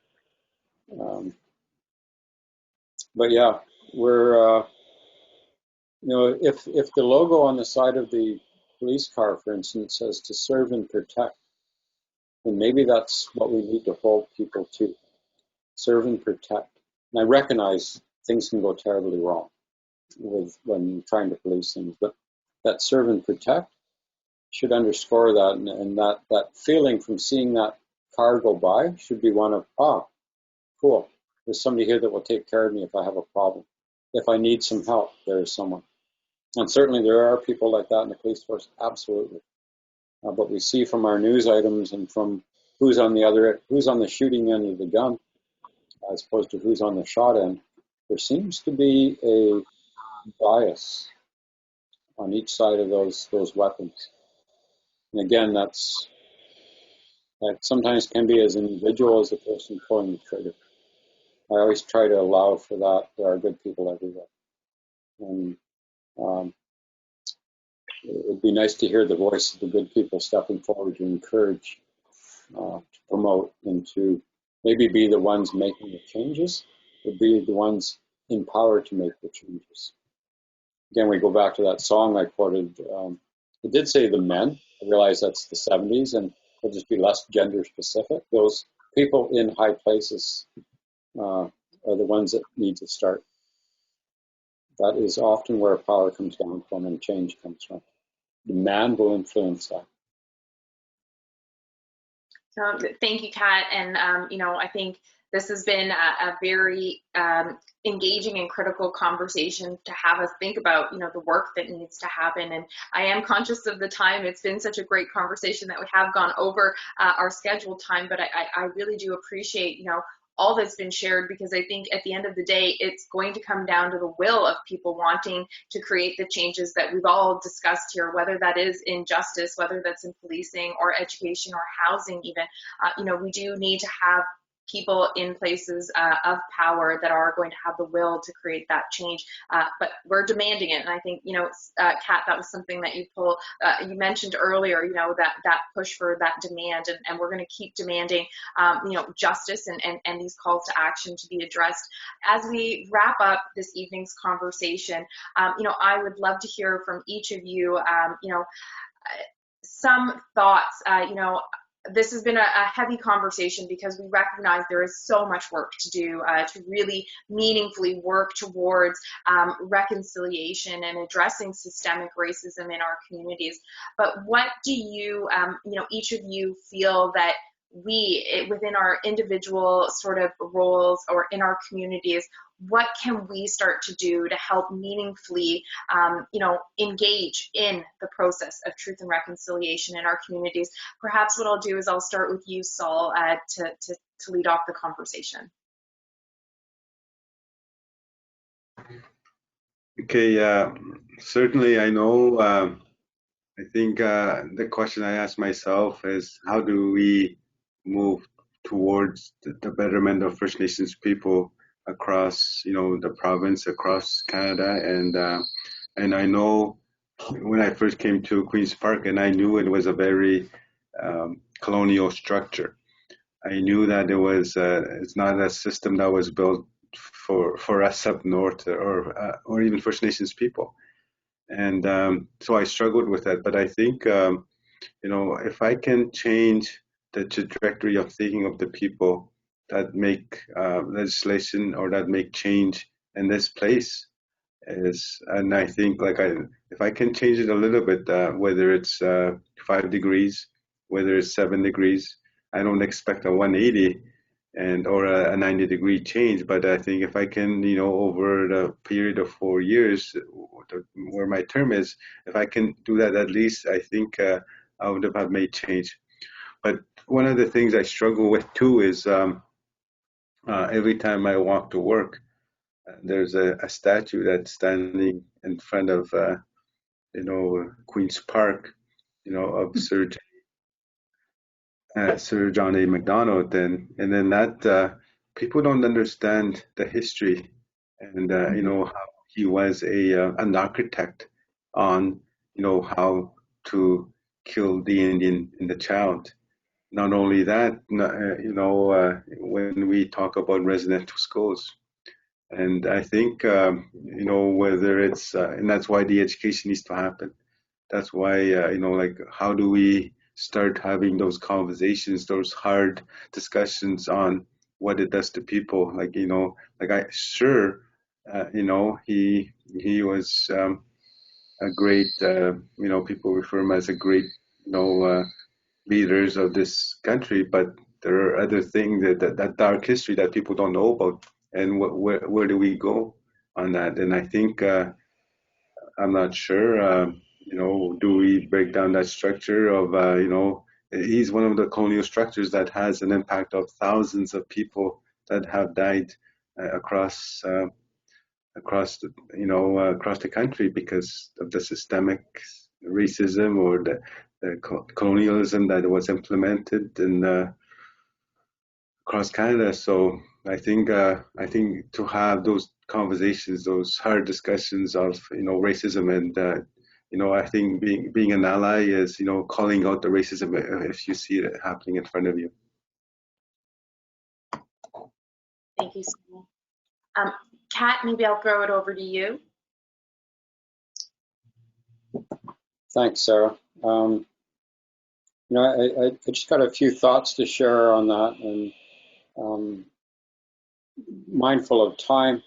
S2: But yeah, we're, if the logo on the side of the police car, for instance, says to serve and protect, then maybe that's what we need to hold people to. Serve and protect. And I recognize things can go terribly wrong when trying to police things, but that serve and protect should underscore that, and that feeling from seeing that car go by should be one of, cool, there's somebody here that will take care of me if I have a problem. If I need some help, there is someone. And certainly there are people like that in the police force, absolutely. But we see from our news items and from who's on the shooting end of the gun, as opposed to who's on the shot end, there seems to be a bias on each side of those weapons. And again, that sometimes can be as individual as the person pulling the trigger. I always try to allow for that. There are good people everywhere. And it would be nice to hear the voice of the good people stepping forward to encourage, to promote, and to maybe be the ones making the changes, but be the ones in power to make the changes. Again, we go back to that song I quoted. It did say the men. I realize that's the 70s, and it'll just be less gender specific. Those people in high places are the ones that need to start. That is often where power comes down from and change comes from. The man will influence that.
S1: So thank you, Kat. And, I think this has been a very engaging and critical conversation to have us think about, the work that needs to happen. And I am conscious of the time. It's been such a great conversation that we have gone over our scheduled time, but I really do appreciate, all that's been shared, because I think at the end of the day, it's going to come down to the will of people wanting to create the changes that we've all discussed here, whether that is in justice, whether that's in policing or education or housing even. We do need to have people in places of power that are going to have the will to create that change, but we're demanding it. And I think, Kat, that was something that you mentioned earlier, that push for that demand, and we're going to keep demanding, justice and these calls to action to be addressed. As we wrap up this evening's conversation, I would love to hear from each of you, some thoughts. This has been a heavy conversation because we recognize there is so much work to do to really meaningfully work towards reconciliation and addressing systemic racism in our communities. But what do you, each of you feel that we, within our individual sort of roles or in our communities, what can we start to do to help meaningfully, engage in the process of truth and reconciliation in our communities? Perhaps what I'll do is I'll start with you, Sol, to lead off the conversation.
S4: Okay, certainly I know, I think the question I ask myself is, how do we move towards the betterment of First Nations people across, the province, across Canada? And I know when I first came to Queen's Park, and I knew it was a very colonial structure. I knew that it's not a system that was built for us up north or even First Nations people. And so I struggled with that. But I think, if I can change the trajectory of thinking of the people that make legislation or that make change in this place, and I think if I can change it a little bit, whether it's 5 degrees, whether it's 7 degrees, I don't expect a 180 or a 90-degree change, but I think if I can, over the period of 4 years, where my term is, if I can do that, at least I think I would have made change. But one of the things I struggle with too is every time I walk to work, there's a statue that's standing in front of, Queen's Park, of Sir John A. Macdonald, and then that people don't understand the history and how he was an architect on how to kill the Indian and the child. Not only that, when we talk about residential schools, and I think whether it's and that's why the education needs to happen. That's why how do we start having those conversations, those hard discussions on what it does to people? He was a great people refer him as a great leaders of this country, but there are other things that dark history that people don't know about, and where do we go on that? And I think I'm not sure. Do we break down that structure of he's one of the colonial structures that has an impact of thousands of people that have died across the country because of the systemic racism or the colonialism that was implemented across Canada. So I think to have those conversations, those hard discussions of racism, and I think being an ally is calling out the racism if you see it happening in front of you.
S1: Thank you so much. Kat, maybe I'll throw it over to you.
S2: Thanks, Sarah. I just got a few thoughts to share on that, and mindful of time.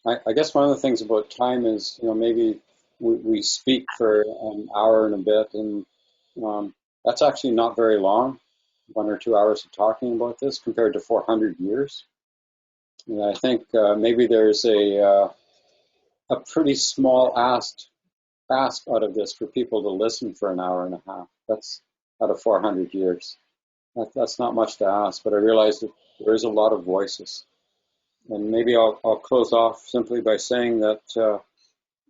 S2: I guess one of the things about time is, maybe we speak for an hour and a bit, and that's actually not very long, 1 or 2 hours of talking about this compared to 400 years. And I think maybe there's a pretty small ask out of this for people to listen for an hour and a half. That's out of 400 years. That's not much to ask, but I realize that there is a lot of voices. And maybe I'll close off simply by saying that,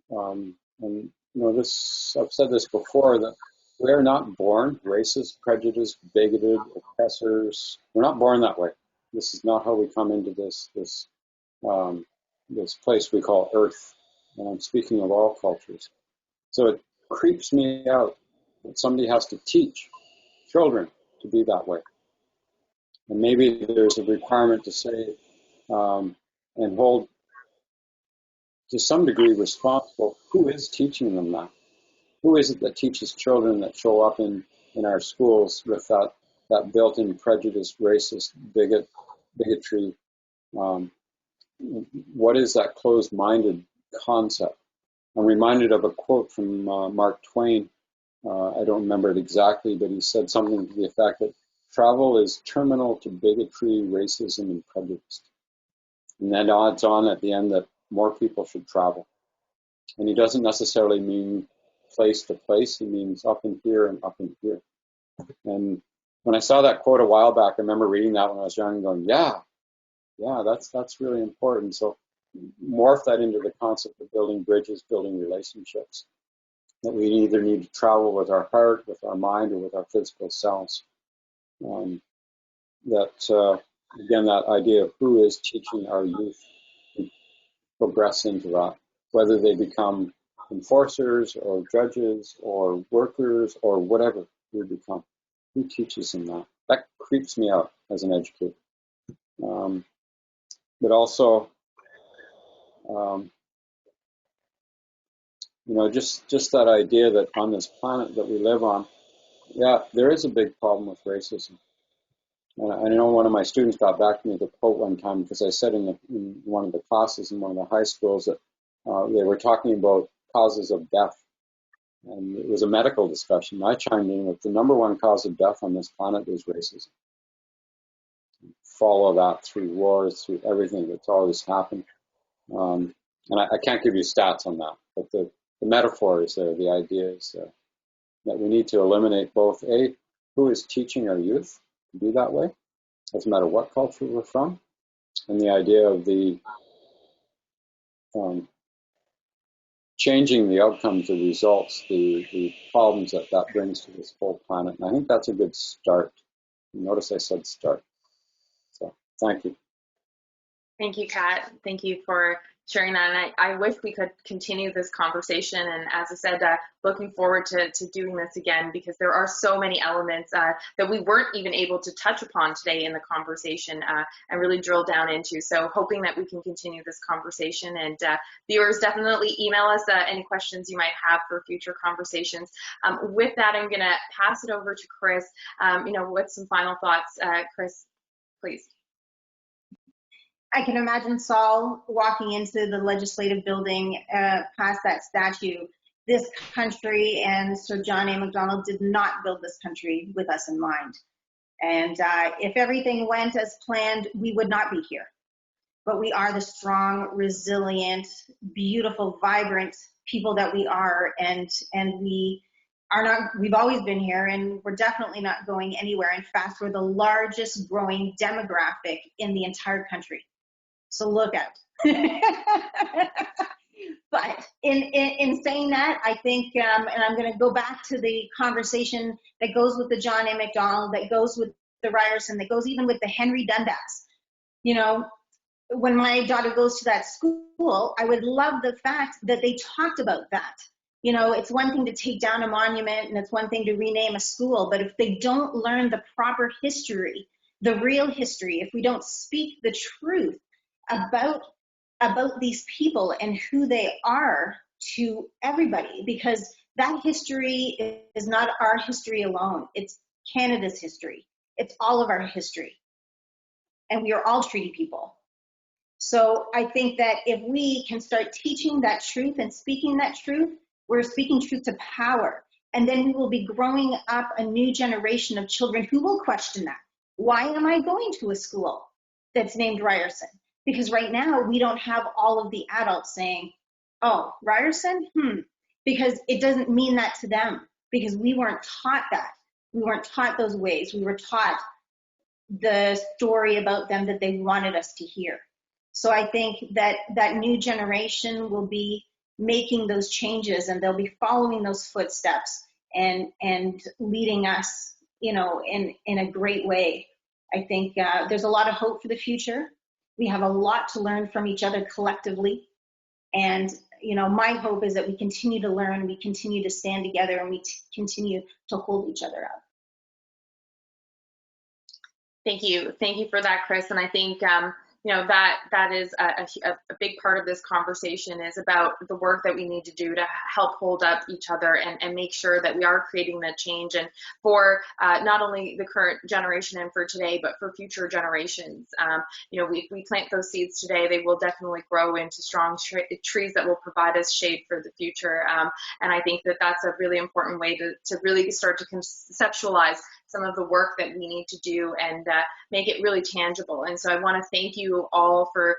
S2: and this, I've said this before, that we are not born racist, prejudiced, bigoted, oppressors. We're not born that way. This is not how we come into this place we call Earth. And I'm speaking of all cultures. So it creeps me out that somebody has to teach children to be that way. And maybe there's a requirement to say and hold to some degree responsible who is teaching them that. Who is it that teaches children that show up in our schools with that built-in prejudice, racist, bigotry? What is that closed-minded concept? I'm reminded of a quote from Mark Twain. I don't remember it exactly, but he said something to the effect that travel is terminal to bigotry, racism, and prejudice. And then adds on at the end that more people should travel. And he doesn't necessarily mean place to place. He means up in here and up in here. And when I saw that quote a while back, I remember reading that when I was young and going, yeah, that's really important. So morph that into the concept of building bridges, building relationships. That we either need to travel with our heart, with our mind, or with our physical selves. Again, that idea of who is teaching our youth to progress into that, whether they become enforcers or judges or workers or whatever we become. Who teaches them that? That creeps me out as an educator. But also, just that idea that on this planet that we live on, yeah, there is a big problem with racism. And I know one of my students got back to me with a quote one time because I said in one of the classes in one of the high schools that they were talking about causes of death. And it was a medical discussion. I chimed in with the number one cause of death on this planet is racism. Follow that through wars, through everything that's always happened. And I can't give you stats on that, but the metaphor is there. The idea is that we need to eliminate both who is teaching our youth to be that way, doesn't matter what culture we're from, and the idea of the changing the outcomes, the results, the problems that brings to this whole planet. And I think that's a good start. Notice I said start. So thank you.
S1: Thank you, Kat. Thank you for sharing that. And I wish we could continue this conversation. And as I said, looking forward to doing this again, because there are so many elements that we weren't even able to touch upon today in the conversation and really drill down into. So hoping that we can continue this conversation. And viewers, definitely email us any questions you might have for future conversations. With that, I'm going to pass it over to Kris. With some final thoughts, Kris, please.
S3: I can imagine Sol walking into the legislative building past that statue. This country and Sir John A. Macdonald did not build this country with us in mind. And if everything went as planned, we would not be here. But we are the strong, resilient, beautiful, vibrant people that we are. And we are not, we've always been here, and we're definitely not going anywhere. In fact, we're the largest growing demographic in the entire country. So look out. But in saying that, I think, and I'm going to go back to the conversation that goes with the John A. Macdonald, that goes with the Ryerson, that goes even with the Henry Dundas. When my daughter goes to that school, I would love the fact that they talked about that. It's one thing to take down a monument and it's one thing to rename a school, but if they don't learn the proper history, the real history, if we don't speak the truth about these people and who they are to everybody, because that history is not our history alone. It's Canada's history. It's all of our history. And we are all treaty people. So I think that if we can start teaching that truth and speaking that truth, we're speaking truth to power. And then we will be growing up a new generation of children who will question that. Why am I going to a school that's named Ryerson? Because right now we don't have all of the adults saying, oh, Ryerson? Because it doesn't mean that to them, because we weren't taught that. We weren't taught those ways. We were taught the story about them that they wanted us to hear. So I think that that new generation will be making those changes, and they'll be following those footsteps and leading us, in a great way. I think there's a lot of hope for the future. We have a lot to learn from each other collectively. And, my hope is that we continue to learn, we continue to stand together, and we continue to hold each other up.
S1: Thank you for that, Kris. And I think that is a big part of this conversation, is about the work that we need to do to help hold up each other and make sure that we are creating that change, and for not only the current generation and for today, but for future generations. We plant those seeds today, they will definitely grow into strong trees that will provide us shade for the future. And I think that that's a really important way to really start to conceptualize some of the work that we need to do and make it really tangible. And so I want to thank you all for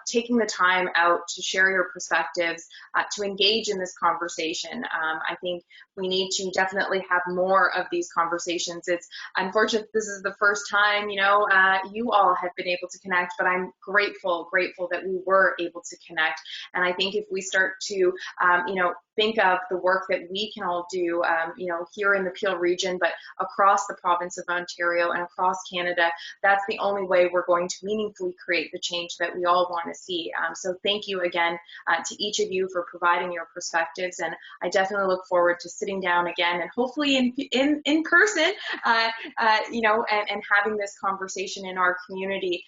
S1: taking the time out to share your perspectives, to engage in this conversation. I think we need to definitely have more of these conversations. It's unfortunate this is the first time you all have been able to connect, but I'm grateful that we were able to connect. And I think if we start to think of the work that we can all do, here in the Peel region, but across the province of Ontario and across Canada, that's the only way we're going to meaningfully create the change that we all want to see. So thank you again to each of you for providing your perspectives, and I definitely look forward to sitting down again and hopefully in person, and having this conversation in our community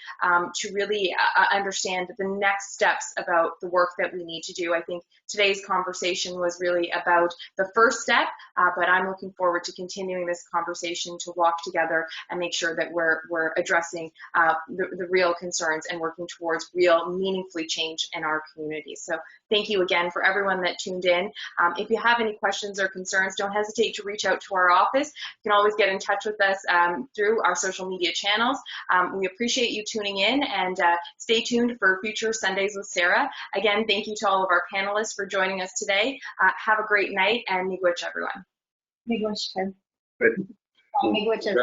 S1: to really understand the next steps about the work that we need to do. I think today's conversation was really about the first step, but I'm looking forward to continuing this conversation to walk together and make sure that we're addressing the real concerns and working towards real meaningfully change in our community. So thank you again for everyone that tuned in. If you have any questions or concerns, don't hesitate to reach out to our office. You can always get in touch with us through our social media channels. We appreciate you tuning in, and stay tuned for future Sundays with Sara. Again, thank you to all of our panelists for joining us today. Have a great night, and miigwech, everyone.
S3: Miigwech.
S4: Good.
S3: Miigwech.